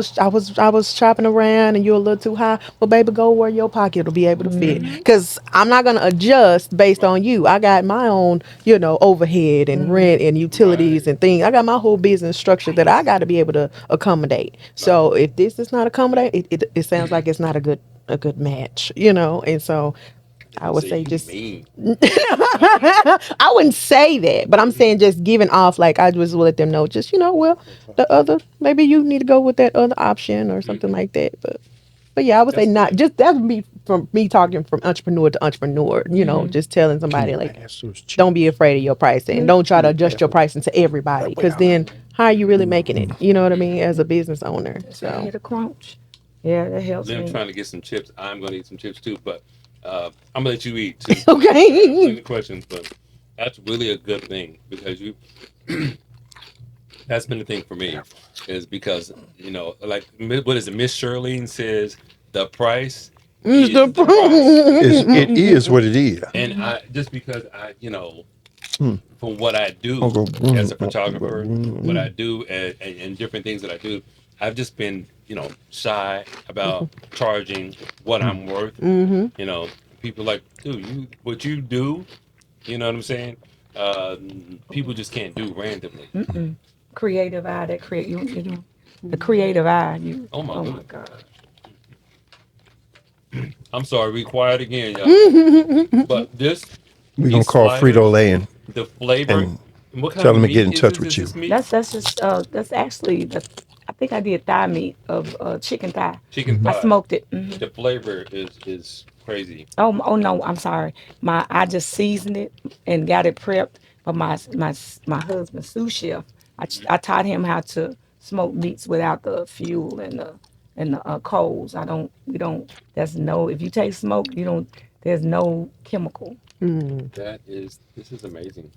was shopping around and you're a little too high. Well, baby, go where your pocket will be able to fit. Because I'm not gonna adjust based on you. I got my own, overhead and rent and utilities Right. and things. I got my whole business structure that I got to be able to accommodate. So if this is not accommodate, it sounds like it's not a good match, And so I You would say say you just mean. I wouldn't say that, but I'm saying just giving off like I just will let them know. Just well, the other maybe you need to go with that other option or something like that. But yeah, I would say That's not good. just that would be from me talking from entrepreneur to entrepreneur. Just telling Can somebody you like pass those chips? don't be afraid of your pricing and don't try to adjust your pricing to everybody because then how are you really making it? You know what I mean as a business owner. That's right. So Hit a crunch. Yeah, that helps Them me. trying to get some chips. I'm gonna eat some chips too, but I'm gonna let you eat too. okay. Plenty of questions, but that's really a good thing because you. That's been the thing for me, is because like what is it? Miss Shirlene says the price It's is the the price, It is what it is. and I just because I Hmm. for what I do Uncle, as a photographer, what I do and different things that I do, I've just been shy about charging what I'm worth. You know, people like, dude, what you do, you know what I'm saying? Uh, People just can't do randomly. Creative eye that create you know the creative eye. You Oh my oh my goodness. God. I'm sorry, we quiet again, y'all. But we're gonna these call Frito sliders, Lay the flavor. and What kind tell of them to get meat in is touch this? with Is you. this meat? That's just that's actually the I think I did thigh meat of chicken thigh. Chicken I thigh. smoked it. The flavor is crazy. Oh no, I'm sorry. I just seasoned it and got it prepped. But my husband sous chef, I taught him how to smoke meats without the fuel and the coals. I don't we don't. There's no if you take smoke you don't. There's no chemical. This is amazing.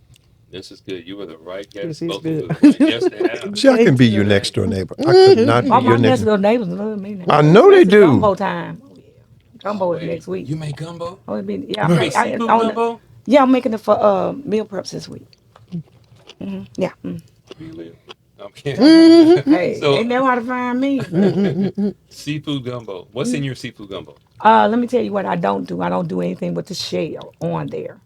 This is good. You were the right guest, This is spoken good. to the right guest to have. See, I can be your Okay. next door neighbor. I could not be All your my next. next door neighbors love me now. I know they It's do. gumbo time. Oh yeah, Oh gumbo is wait, next week. you make gumbo? Oh, it be, yeah, You make seafood gumbo? yeah, I'm making it for meal preps this week. Yeah. Really? I'm kidding. Hey, they So know how to find me. seafood gumbo. What's in your seafood gumbo? Let me tell you what I don't do. I don't do anything with the shell on there.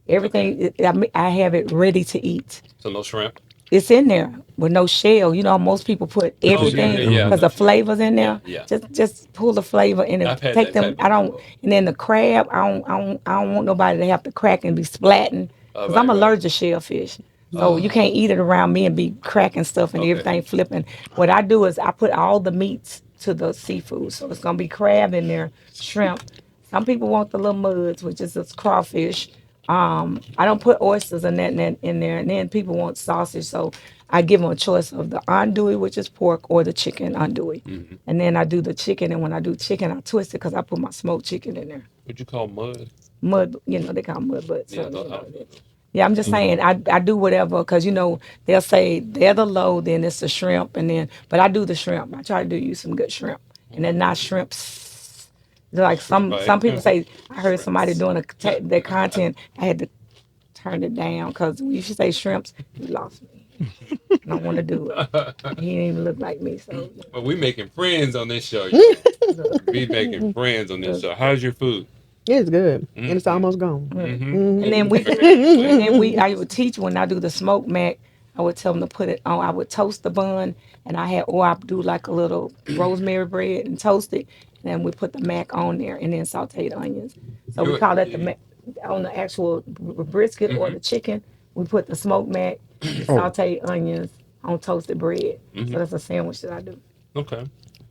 Okay. Everything I have it ready to eat. So no shrimp. It's in there with no shell. You know, most people put Oh yeah, everything yeah, yeah. because No the shrimp. flavors in Yeah, there. yeah. Just pull the flavor in and I've had take that them. type I of don't. gumbo. And then the crab, I don't want nobody to have to crack and be splatting because I'm Right, right. allergic to shellfish. So you Oh, can't eat it around me and be cracking stuff and okay. everything flipping. What I do is I put all the meats to the seafood. So it's gonna be crab in there, shrimp. Some people want the little muds, which is this crawfish. I don't put oysters and that in there. And then people want sausage, so I give them a choice of the andouille, which is pork, or the chicken andouille. Mm-hmm. And then I do the chicken, and when I do chicken, I twist it because I put my smoked chicken in there. What you call mud? Mud, they call 'em mud butts. Yeah, So, I don't know. yeah, I'm just saying I do whatever because they'll say they're the low, then it's the shrimp, and then but I do the shrimp. I try to do use some good shrimp, and they're not shrimps. They're like some Right. people say. I heard somebody doing their content. I had to turn it down because when you say shrimps, you lost me. I don't want to do it. He didn't even look like me, so But we making friends on this show, y'all. look, We making friends on this look. show. How's your food? It's good. And it's Mm-hmm. almost gone. Mm-hmm. And then I would teach when I do the smoked mac. I would tell them to put it on. I would toast the bun, and or I do like a little rosemary bread and toast it, and then we put the mac on there, and then sauteed onions. So we You're, call that the mac on the actual brisket or mm-hmm. the chicken. We put the smoked mac, the Oh, sauteed onions on toasted bread. So Mm-hmm. that's a sandwich that I do. Okay.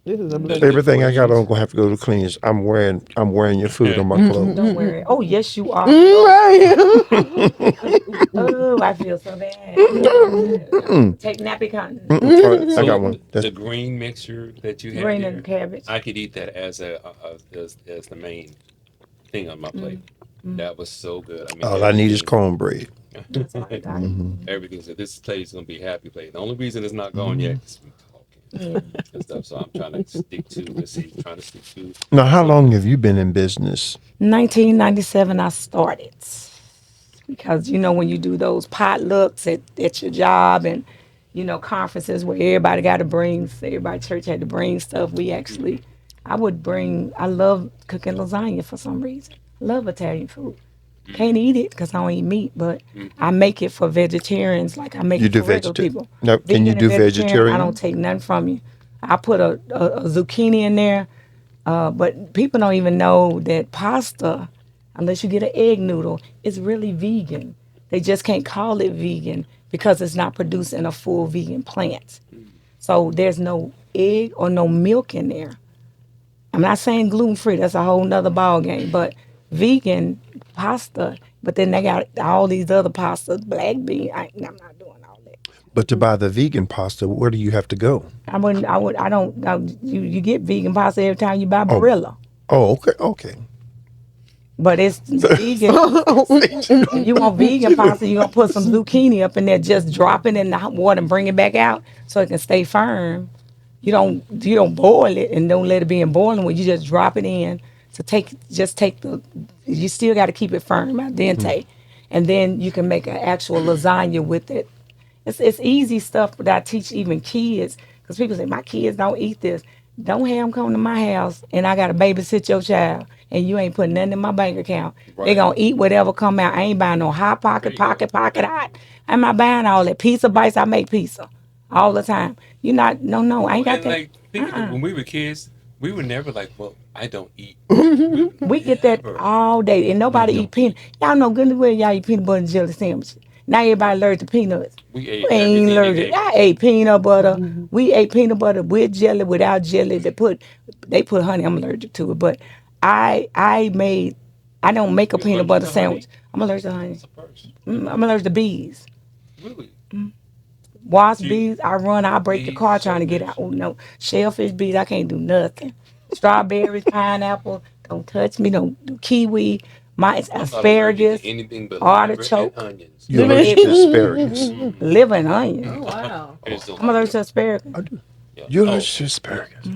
This is a The blue. liquid Everything I got on greens. gonna have to go to cleaners. I'm wearing your food on my clothes. Don't worry. Oh, yes, you are. Right. Oh, I feel so bad. Take nappy cotton, All right, I So got one. the green mixture that you had green and there, cabbage. I could eat that as as the main thing on my plate. That was so good. I mean, All I need is everything, cornbread. That's all I got. everything. So this plate is gonna be a happy plate. The only reason it's not gone Mm-hmm. yet is we Yeah. talking and stuff. So I'm trying to stick to. Let's see, trying to stick to Now, how some. long have you been in business? 1997, I started because when you do those potlucks at your job and conferences where everybody got to bring, everybody church had to bring stuff. I would bring. I love cooking lasagna for some reason. Love Italian food. Can't eat it because I don't eat meat, but I make it for vegetarians like I make You it do for regular vegetarian? people. No, can you Vegan and do vegetarian, I don't vegetarian? take nothing from you. I put a zucchini in there, but people don't even know that pasta, unless you get an egg noodle, is really vegan. They just can't call it vegan because it's not producing a full vegan plant. So there's no egg or no milk in there. I'm not saying gluten free, that's a whole nother ball game, but vegan pasta, but then they got all these other pastas, black bean. I'm not doing all that. But to buy the vegan pasta, where do you have to go? I don't, you get vegan pasta every time you buy Oh, Barilla, oh, okay, okay. but it's vegan. If you want vegan pasta, you're gonna put some zucchini up in there, just drop it in the hot water and bring it back out so it can stay firm. You don't boil it and don't let it be in boiling when you just drop it in to take the you still got to keep it firm al dente, and then you can make an actual lasagna with it. It's easy stuff that I teach even kids because people say my kids don't eat this. Don't have them come to my house and I got to babysit your child and you ain't putting nothing in my bank account. They Right. gonna eat whatever come out. I ain't buying no hot There pocket, you go. pocket hot. I'm not buying all that pizza bites. I make pizza all the time. You not no. I No, ain't got and that. like think of it. Uh-uh. When we were kids, we were never like, well, I don't eat. We would We get that never. all day, and We nobody eat don't peanut. eat. Y'all know good and well y'all eat peanut butter and jelly sandwiches. Now everybody allergic to peanuts. We We ate ain't everything they allergic. gave I us. ate peanut butter. We ate peanut butter with jelly, without jelly. They put honey. I'm allergic to it, but I made. I don't make a You peanut allergic butter to sandwich. honey? I'm allergic to honey. That's a first. I'm allergic to bees. Really? Wasp Do you, bees, I run, I break the bees, car trying to get out. shellfish? Oh no, shellfish bees, I can't do nothing. Strawberries, pineapple, don't touch me. Don't do kiwi. My I'm not allergic to asparagus, anything but liver and artichoke, onions. You're Liver. allergic to everything. asparagus. Liver and onion. Oh wow. I just don't I'm like allergic it. to asparagus. I do. Yeah. You're Oh, allergic to asparagus.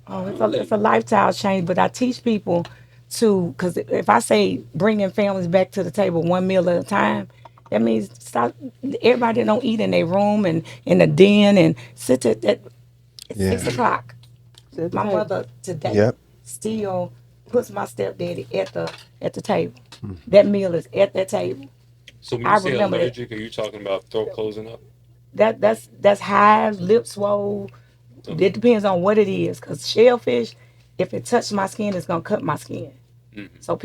Oh, it's a lifestyle change, but I teach people to, because if I say bringing families back to the table one meal at a time, that means stop. Everybody don't eat in their room and in the den and sit at it's Yeah. 6 o'clock. Sit My tight. mother today Yep. still puts my stepdaddy at the table. That meal is at that table. so when you I say remember that. allergic, are you talking about throat closing up? That's hives, lips swole. Okay. It depends on what it is. Cause shellfish, if it touches my skin, it's gonna cut my skin. Hmm. So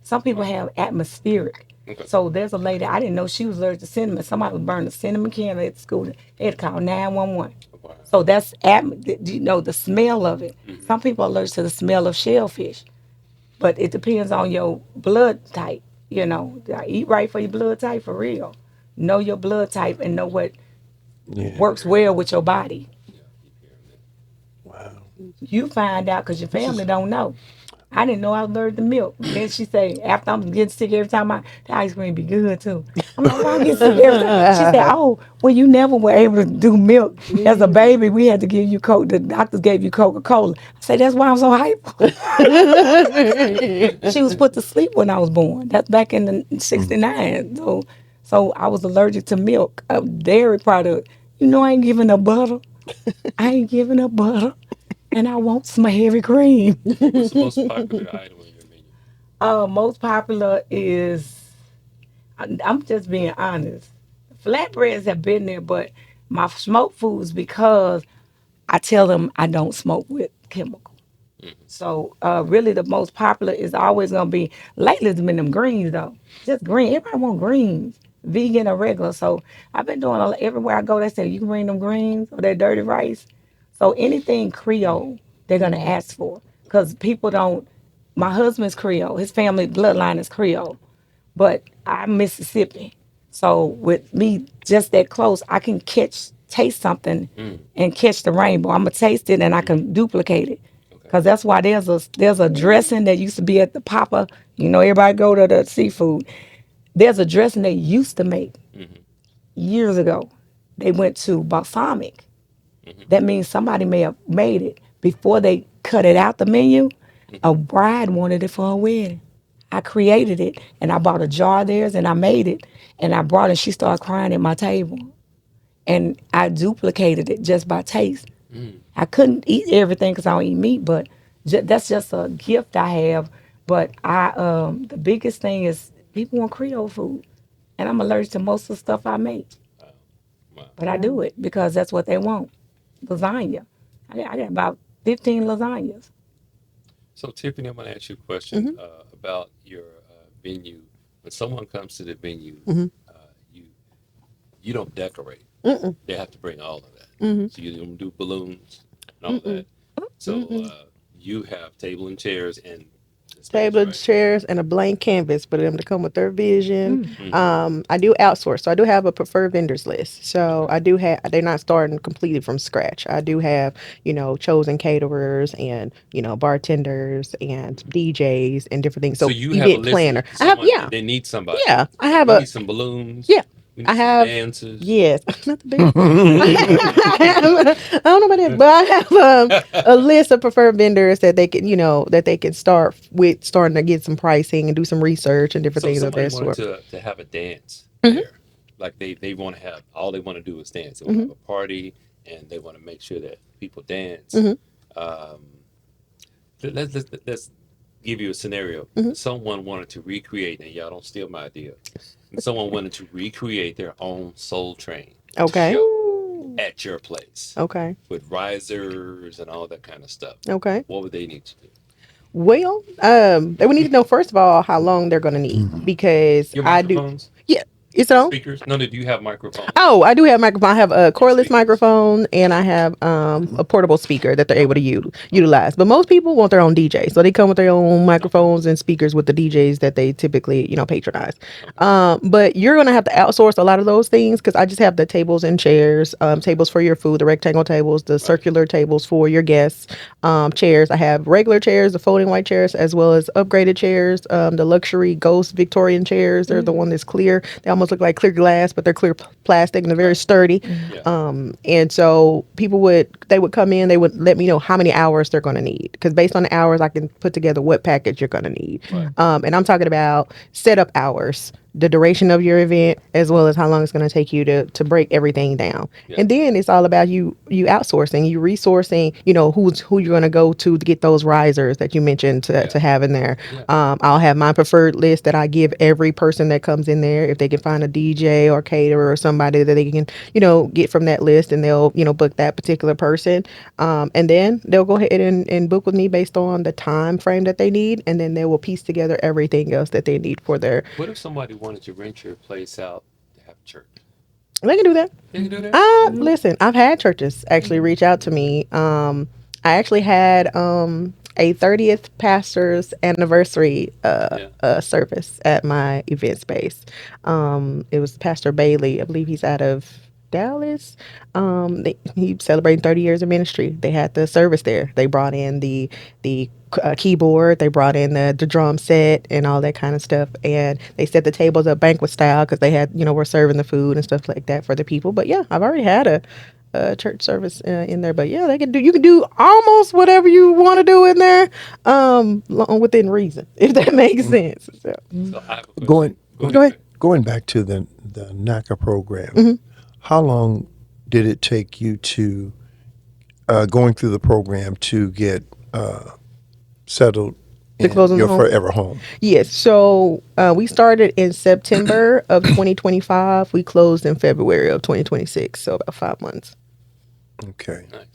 some people have atmospheric. Okay. So there's a lady I didn't know she was allergic to cinnamon. Somebody was burning a cinnamon candle at school. They had to call 911. Wow. So that's the smell of it. Some people are allergic to the smell of shellfish, but it depends on your blood type. Eat right for your blood type for real. Know your blood type and know what Yeah. works well with your body. Yeah, keep hearing that. Wow. You find out because your family don't know. I didn't know I was allergic to milk. Then she say, after I'm getting sick every time, the ice cream be good too. I'm like, why I get sick every time? She said, oh, well, you never were able to do milk. As a baby, we had to give you Coke. The doctors gave you Coca-Cola. I said, that's why I'm so hyper. She was put to sleep when I was born. That's back in the '69. So I was allergic to milk, a dairy product. I ain't giving up butter. I ain't giving up butter. And I want some heavy cream. What's the most popular item on your menu? Most popular is, I'm just being honest. Flatbreads have been there, but my smoked foods, because I tell them I don't smoke with chemical. So really the most popular is always gonna be, lately it's been them greens though. Just green. Everybody want greens. Vegan or regular. So I've been doing everywhere I go, they say you can bring them greens or that dirty rice. So anything Creole, they're gonna ask for because people don't. My husband's Creole. His family bloodline is Creole, but I'm Mississippi. So with me just that close, I can taste something, and catch the rainbow. I'm gonna taste it and I can duplicate it. Okay. Cause that's why there's a dressing that used to be at the Papa. You know, everybody go to the seafood. There's a dressing they used to make years ago. They went to balsamic. That means somebody may have made it before they cut it out the menu. A bride wanted it for her wedding. I created it and I bought a jar of theirs and I made it and I brought it. She started crying at my table and I duplicated it just by taste. I couldn't eat everything because I don't eat meat, but that's just a gift I have. But the biggest thing is people want Creole food, and I'm allergic to most of the stuff I make. Wow. But I do it because that's what they want. Lasagna. I got about 15 lasagnas. So, Tiffany, I'm going to ask you a question about your venue. When someone comes to the venue, you you don't decorate. They have to bring all of that. So you don't do balloons and all that. So you have table and chairs and the stage, Table, right? chairs, and a blank canvas for them to come with their vision. Mm-hmm. I do outsource, so I do have a preferred vendors list. So I do have. They're not starting completely from scratch. I do have, chosen caterers and bartenders and DJs and different things. So So you have a event list of planner. I have, someone, yeah, they need somebody. yeah. I Like, have we a need some balloons. yeah. We I need some have dances. yes, not the big. I don't know about that, but I have a list of preferred vendors that they can, that they can start with, starting to get some pricing and do some research and different So if things of somebody that wanted sort. to have a dance there, like they want to have, all they want to do is dance. They want to have a party and they want to make sure that people dance. Um, let's give you a scenario. Someone wanted to recreate, and y'all don't steal my idea. And someone wanted to recreate their own Soul Train Okay. show at your place Okay. with risers and all that kind of stuff. Okay. What would they need to do? Well, they would need to know first of all how long they're going to need because Your I do. microphones, Yeah, it's on. speakers. No, do you have microphones? Oh, I do have microphone. I have a cordless speakers. microphone and I have a portable speaker that they're able to utilize. But most people want their own DJ, so they come with their own microphones and speakers with the DJs that they typically patronize. But you're gonna have to outsource a lot of those things because I just have the tables and chairs, tables for your food, the rectangle tables, the circular tables for your guests, chairs. I have regular chairs, the folding white chairs, as well as upgraded chairs, the luxury ghost Victorian chairs. They're the one that's clear. They almost look like clear glass, but they're clear plastic and they're very sturdy. Yeah. And so they would come in, they would let me know how many hours they're going to need because based on the hours, I can put together what package you're going to need. Right. And I'm talking about setup hours, the duration of your event, as well as how long it's going to take you to break everything down. Yeah. And then it's all about you outsourcing, you resourcing, who you're going to go to get those risers that you mentioned to have in there. Yeah. I'll have my preferred list that I give every person that comes in there. If they can find a DJ or caterer or somebody that they can, get from that list and they'll, book that particular person. And then they'll go ahead and book with me based on the time frame that they need. And then they will piece together everything else that they need for their. What if somebody wanted to rent your place out to have church? They can do that. They can do that. Listen, I've had churches actually reach out to me. I actually had a 30th pastor's anniversary service at my event space. It was Pastor Bailey. I believe he's out of Dallas. He celebrating 30 years of ministry. They had the service there. They brought in the keyboard. They brought in the drum set and all that kind of stuff. And they set the tables up banquet style because they had, were serving the food and stuff like that for the people. But yeah, I've already had a church service in there. But yeah, you can do almost whatever you want to do in there, within reason, if that makes sense. So. So I have a question. Go ahead. Going back to the NACA program, how long did it take you to going through the program to get settled in closing your home? forever home? Yes. So we started in September of 2025. We closed in February of 2026. So about 5 months. Okay. Nice.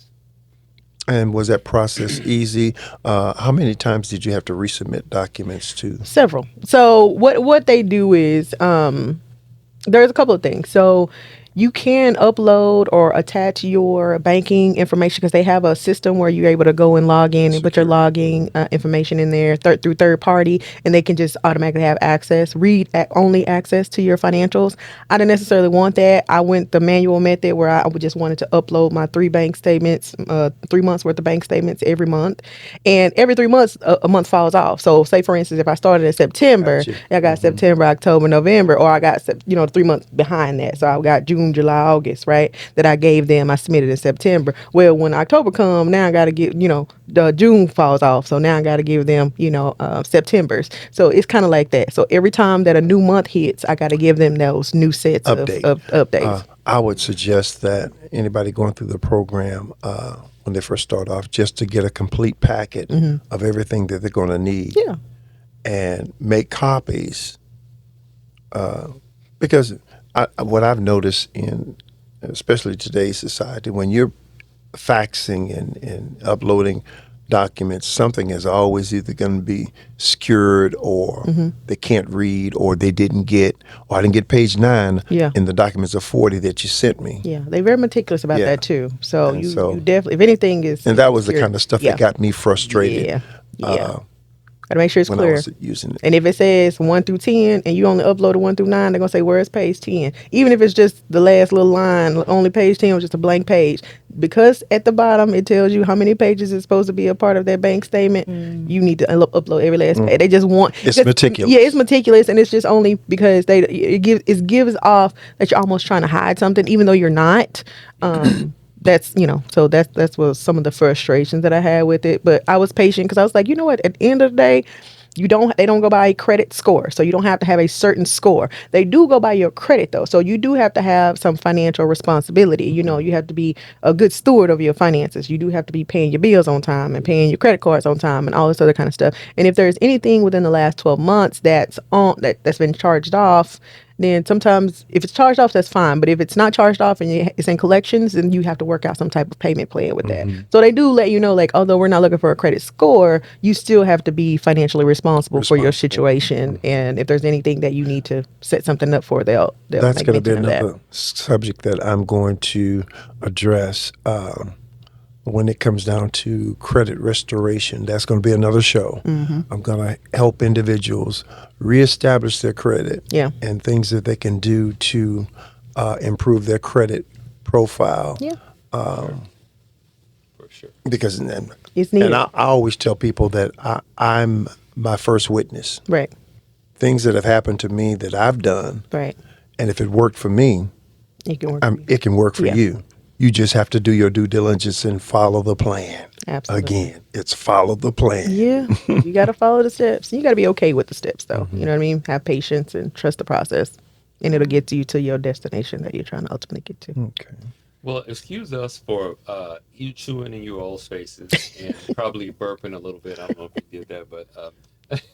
And was that process easy? How many times did you have to resubmit documents to? Several. So what they do is there's a couple of things. So you can upload or attach your banking information because they have a system where you're able to go and log in and put your logging information in there through third party, and they can just automatically have access, only access to your financials. I didn't necessarily want that. I went the manual method where I would just wanted to upload my 3 bank statements, 3 months worth of bank statements every month, and every 3 months a month falls off. So say for instance, if I started in September, Gotcha. I got September, October, November, or I got 3 months behind that. So I got June, July, August, right? That I gave them. I submitted in September. Well, when October come, now I got to get the June falls off. So now I got to give them September's. So it's kind of like that. So every time that a new month hits, I got to give them those new sets Update. of updates. I would suggest that anybody going through the program when they first start off, just to get a complete packet of everything that they're going to need, Yeah. and make copies. Because what I've noticed in, especially today's society, when you're faxing and uploading documents, something is always either going to be skewed, or they can't read, or they didn't get, or I didn't get page 9 Yeah. in the documents of 40 that you sent me. Yeah, they're very meticulous about Yeah. that too. So And you definitely, if anything is, And that was the you're- kind of stuff yeah, that got me frustrated yeah, yeah. Gotta make sure it's when I clear. was using it. And if it says 1 through 10 and you only uploaded 1 through 9, they're gonna say, where's page 10? Even if it's just the last little line, only page 10 was just a blank page. Because at the bottom it tells you how many pages is supposed to be a part of that bank statement, you need to upload every last page. They just want It's meticulous. Yeah, it's meticulous, and it's just only because it gives off that you're almost trying to hide something, even though you're not. That's so that's what some of the frustrations that I had with it, but I was patient because I was like, you know what, at the end of the day, they don't go by a credit score, so you don't have to have a certain score. They do go by your credit though, so you do have to have some financial responsibility. You have to be a good steward of your finances. You do have to be paying your bills on time and paying your credit cards on time and all this other kind of stuff. And if there's anything within the last 12 months that's been charged off, then sometimes if it's charged off, that's fine. But if it's not charged off and it's in collections, then you have to work out some type of payment plan with that. So they do let you know, like, although we're not looking for a credit score, you still have to be financially responsible for your situation. And if there's anything that you need to set something up for, they'll That's make going to be mention of that. another subject that I'm going to address when it comes down to credit restoration. That's going to be another show. I'm going to help individuals reestablish their credit, Yeah. and things that they can do to improve their credit profile. Yeah. For sure. Because It's needed. and I always tell people that I'm my first witness. Right. Things that have happened to me that I've done, Right. and if it worked for me, You can work. it can work for Yeah. you. You just have to do your due diligence and follow the plan. Absolutely. Again, it's follow the plan. Yeah, you got to follow the steps. You got to be okay with the steps, though. You know what I mean? Have patience and trust the process, and it'll get you to your destination that you're trying to ultimately get to. Okay. Well, excuse us for you chewing in your old spaces and probably burping a little bit. I don't know if you did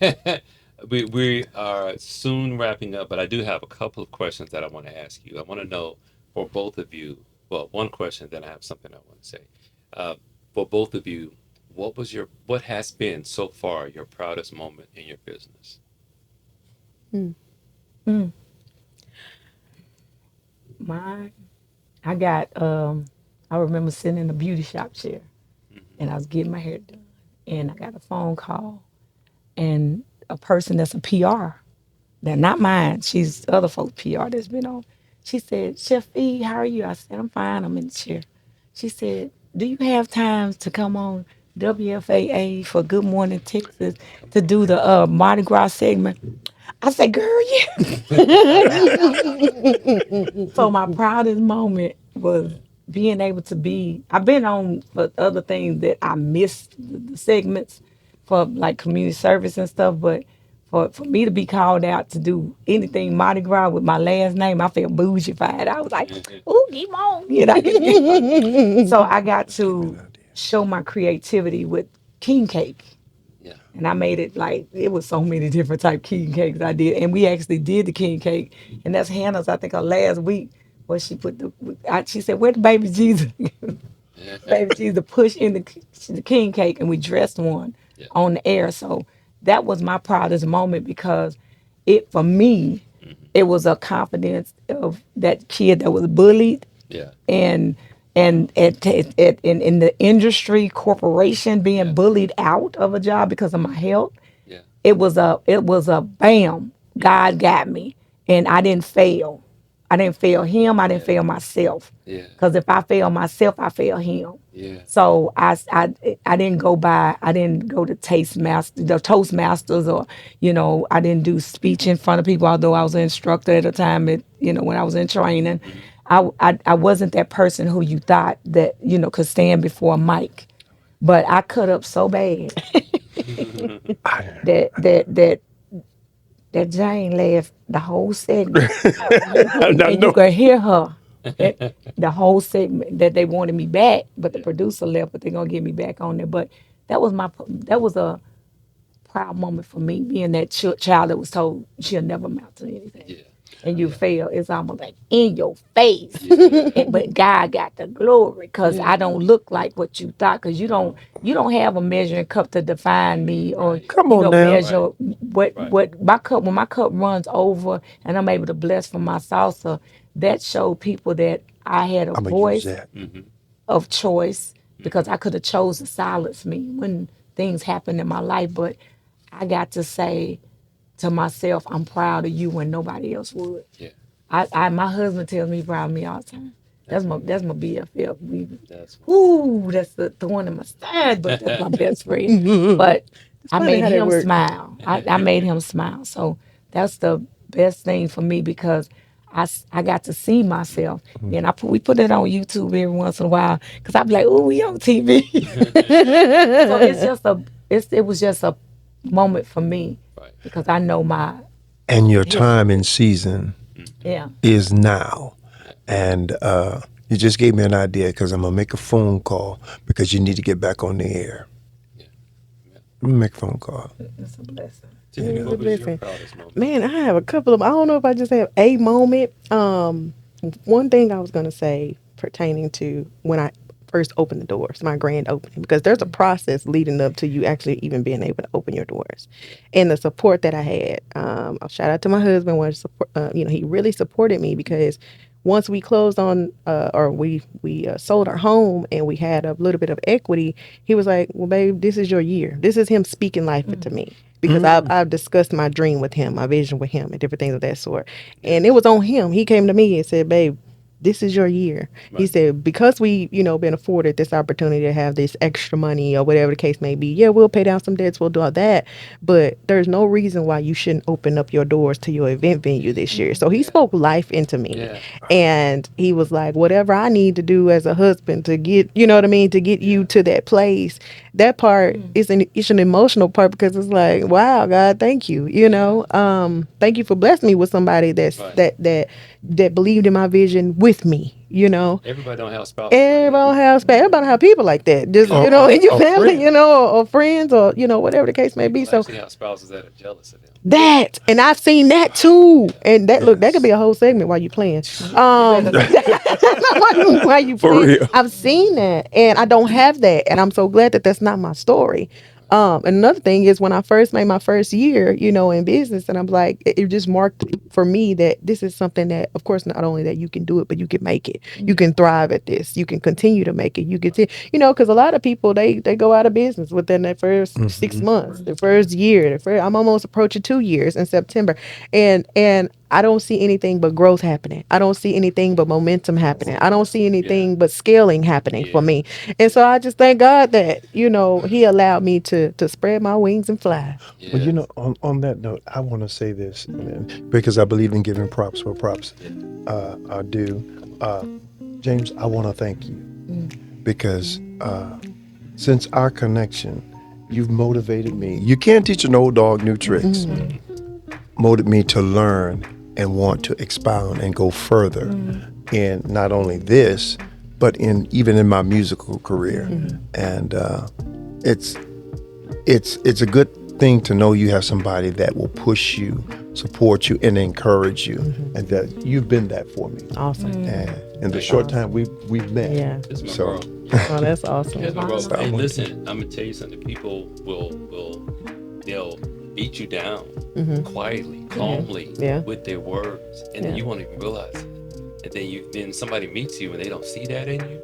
that, but we are soon wrapping up. But I do have a couple of questions that I want to ask you. I want to know for both of you. Well, one question, then I have something I want to say. For both of you, what has been so far your proudest moment in your business? Mine, I got, I remember sitting in a beauty shop chair and I was getting my hair done. And I got a phone call and a person that's a PR, that not mine, she's other folks' PR that's been on. She said, Chef E, how are you? I said, I'm fine, I'm in the chair. She said, do you have time to come on WFAA for Good Morning Texas to do the Mardi Gras segment? I said, girl, yeah. So my proudest moment was being able to be. I've been on for other things that I missed the segments for like community service and stuff, but for me to be called out to do anything Mardi Gras with my last name, I felt bougified. I was like, "Ooh, Guimont," you know. So I got to show my creativity with king cake. Yeah. And I made it like it was so many different type king cakes I did, and we actually did the king cake, and that's Hannah's. I think her last week where she put she said, "Where the baby Jesus?" Baby Jesus push in the king cake, and we dressed one Yeah. on the air. So that was my proudest moment because it for me it was a confidence of that kid that was bullied Yeah. and in the industry corporation being bullied out of a job because of my health. Yeah. It was a bam, God got me, and I didn't fail. I didn't fail him. I didn't fail myself. Yeah. Because if I fail myself, I fail him. Yeah. So I didn't go by. I didn't go to Toastmasters, or I didn't do speech in front of people. Although I was an instructor at the time, when I was in training, I wasn't that person who you thought that could stand before a mic. But I cut up so bad that Jane laughed the whole segment, and you could hear her the whole segment that they wanted me back, but the producer left, but they're gonna get me back on there. But that was a proud moment for me, being that child that was told she'll never amount to anything. Yeah. And you fail, it's almost like in your face. Yeah. But God got the glory, because I don't look like what you thought, because you don't have a measuring cup to define me, or Come on now. measure what my cup, when my cup runs over and I'm able to bless from my salsa. That showed people that I had a I'm gonna use voice that. of choice, because I could have chose to silence me when things happened in my life, but I got to say to myself, I'm proud of you when nobody else would. Yeah. My husband tells me he's proud of me all the time. That's my BFF. That's That's the thorn in my side, but that's my best friend. But I funny made how that him works. smile. I made him smile. So that's the best thing for me, because I got to see myself, and we put it on YouTube every once in a while, because I be like, "Ooh, we on TV." So it was just a moment for me, right. because I know my And your time in season yeah. is now. And you just gave me an idea, because I'm going to make a phone call, because you need to get back on the air. Yeah. I'm going to make a phone call. It's a blessing. Tiffany, what was your Listen, proudest moment? man, I have a couple of. I don't know if I just have a moment. One thing I was gonna say pertaining to when I first opened the doors, my grand opening, because there's a process leading up to you actually even being able to open your doors, and the support that I had. I'll shout out to my husband. He really supported me, because once we closed on or we sold our home and we had a little bit of equity, he was like, well, babe, this is your year. This is him speaking life into me, because I've discussed my dream with him, my vision with him, and different things of that sort. And it was on him. He came to me and said, babe, this is your year. He said, because we, been afforded this opportunity to have this extra money or whatever the case may be. Yeah, we'll pay down some debts. We'll do all that. But there's no reason why you shouldn't open up your doors to your event venue this year. So he spoke life into me. Yeah. And he was like, whatever I need to do as a husband to get, to get you to that place. That part is it's an emotional part, because it's like, wow, God, thank you. Thank you for blessing me with somebody that believed in my vision with me. Everybody don't have spouses. Everybody don't have people like that. Just in your family, friends. or friends, or whatever the case may be. People So actually have spouses that are jealous of them. that, and I've seen that too. And that that could be a whole segment while you playing. While you For playing, real. I've seen that, and I don't have that, and I'm so glad that that's not my story. And another thing is, when I first made my first year, in business, and I'm like, it just marked for me that this is something that, of course, not only that you can do it, but you can make it. You can thrive at this. You can continue to make it. You can, because a lot of people, they go out of business within their first 6 months, the first year. I'm almost approaching 2 years in September, and I don't see anything but growth happening. I don't see anything but momentum happening. I don't see anything but scaling happening for me. And so I just thank God that, he allowed me to spread my wings and fly. Yeah. Well, on that note, I want to say this, because I believe in giving props where props are due. James, I want to thank you, because since our connection, you've motivated me. You can't teach an old dog new tricks. Motivated me to learn and want to expound and go further in not only this, but even in my musical career. And it's a good thing to know you have somebody that will push you, support you, and encourage you, and that you've been that for me. Awesome. And in the short time we've met. Yeah. This is my So- girl. Oh, that's awesome. That's my girl. Hey, listen, I'm gonna tell you something. People will they'll beat you down quietly, calmly, Yeah. with their words, and then you won't even realize it. And then somebody meets you and they don't see that in you,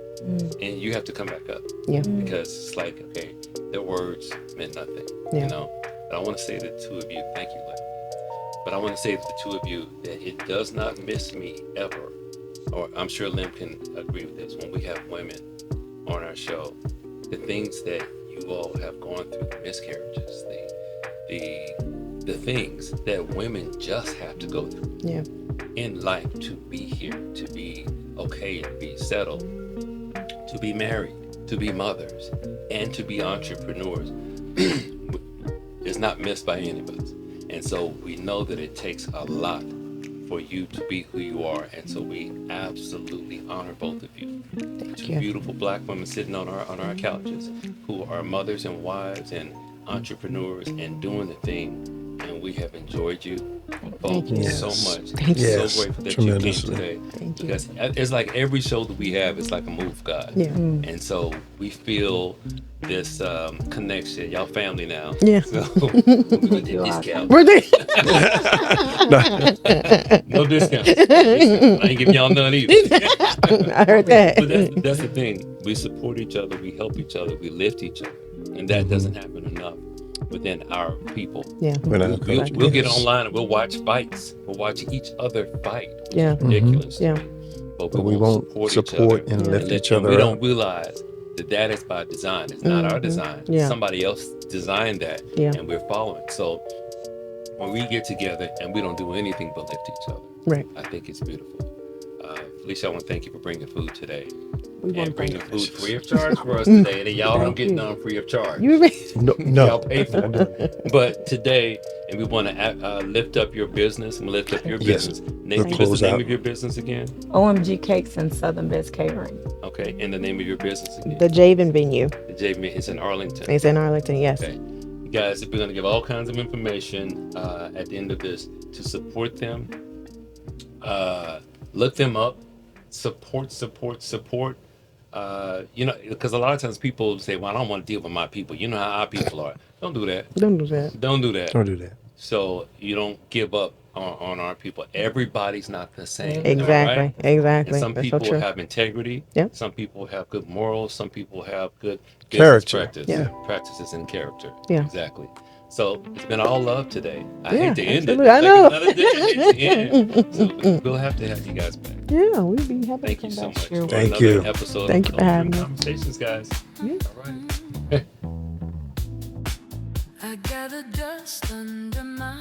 and you have to come back up. Yeah. Because it's like, okay, their words meant nothing. Yeah. You know. But I want to say to the two of you, thank you, Lynn. But I want to say to the two of you that it does not miss me ever, or I'm sure Lim can agree with this, when we have women on our show, the things that you all have gone through, the miscarriages, the things that women just have to go through in life to be here, to be okay, to be settled, to be married, to be mothers, and to be entrepreneurs is not missed by any of us. And so we know that it takes a lot for you to be who you are. And so we absolutely honor both of you. Two beautiful Black women sitting on our couches who are mothers and wives and entrepreneurs and doing the thing. And we have enjoyed you both so much. Thank you. Yes, So grateful that you came tremendously. today. Thank you. Because it's like every show that we have is like a move, God. Yeah. And so we feel this connection. Y'all family now. Yeah. So we get discount. We're there. No discount. I ain't giving y'all none either. I heard that. But that's the thing. We support each other. We help each other. We lift each other. And that doesn't happen enough within our people. Yeah. We'll get online and we'll watch fights. We'll watch each other fight. Which Yeah. is ridiculous. Yeah. But we won't support and lift each other We up. don't realize that is by design. It's not our design. Yeah. Somebody else designed that, and we're following. So when we get together and we don't do anything but lift each other, Right. I think it's beautiful. Felicia, I want to thank you for bringing food today. We want to And bringing thank food free of charge for us today. And y'all don't get you. none free of charge. you. No, Y'all no. pay for it. But today, and we want to lift up your business and lift up your Yes. business. We'll What's close the name out. of your business again? OMG Cakes and Southern Best Catering. Okay, and the name of your business again? The Javen venue. The Javen is in Arlington. It's in Arlington. Yes. Okay. You guys, we're going to give all kinds of information at the end of this to support them. Look them up. Support. You know, because a lot of times people say, well, I don't want to deal with my people. You know how our people are. Don't do that. Don't do that. Don't do that. Don't do that. So you don't give up on our people. Everybody's not the same. Exactly. Right? Exactly. And some That's so people true. have integrity. Yep. Some people have good morals. Some people have good Character. business practices and character. Yeah. Exactly. So it's been all love today. I Yeah, hate to end it. absolutely. I know. Like another day. It's the end. So we'll have to have you guys back. Yeah, we'd be happy Thank to you come so back. much. For Thank another you. Episode Thank of you for having me. Conversations, guys. Yeah. All right. I gather dust under my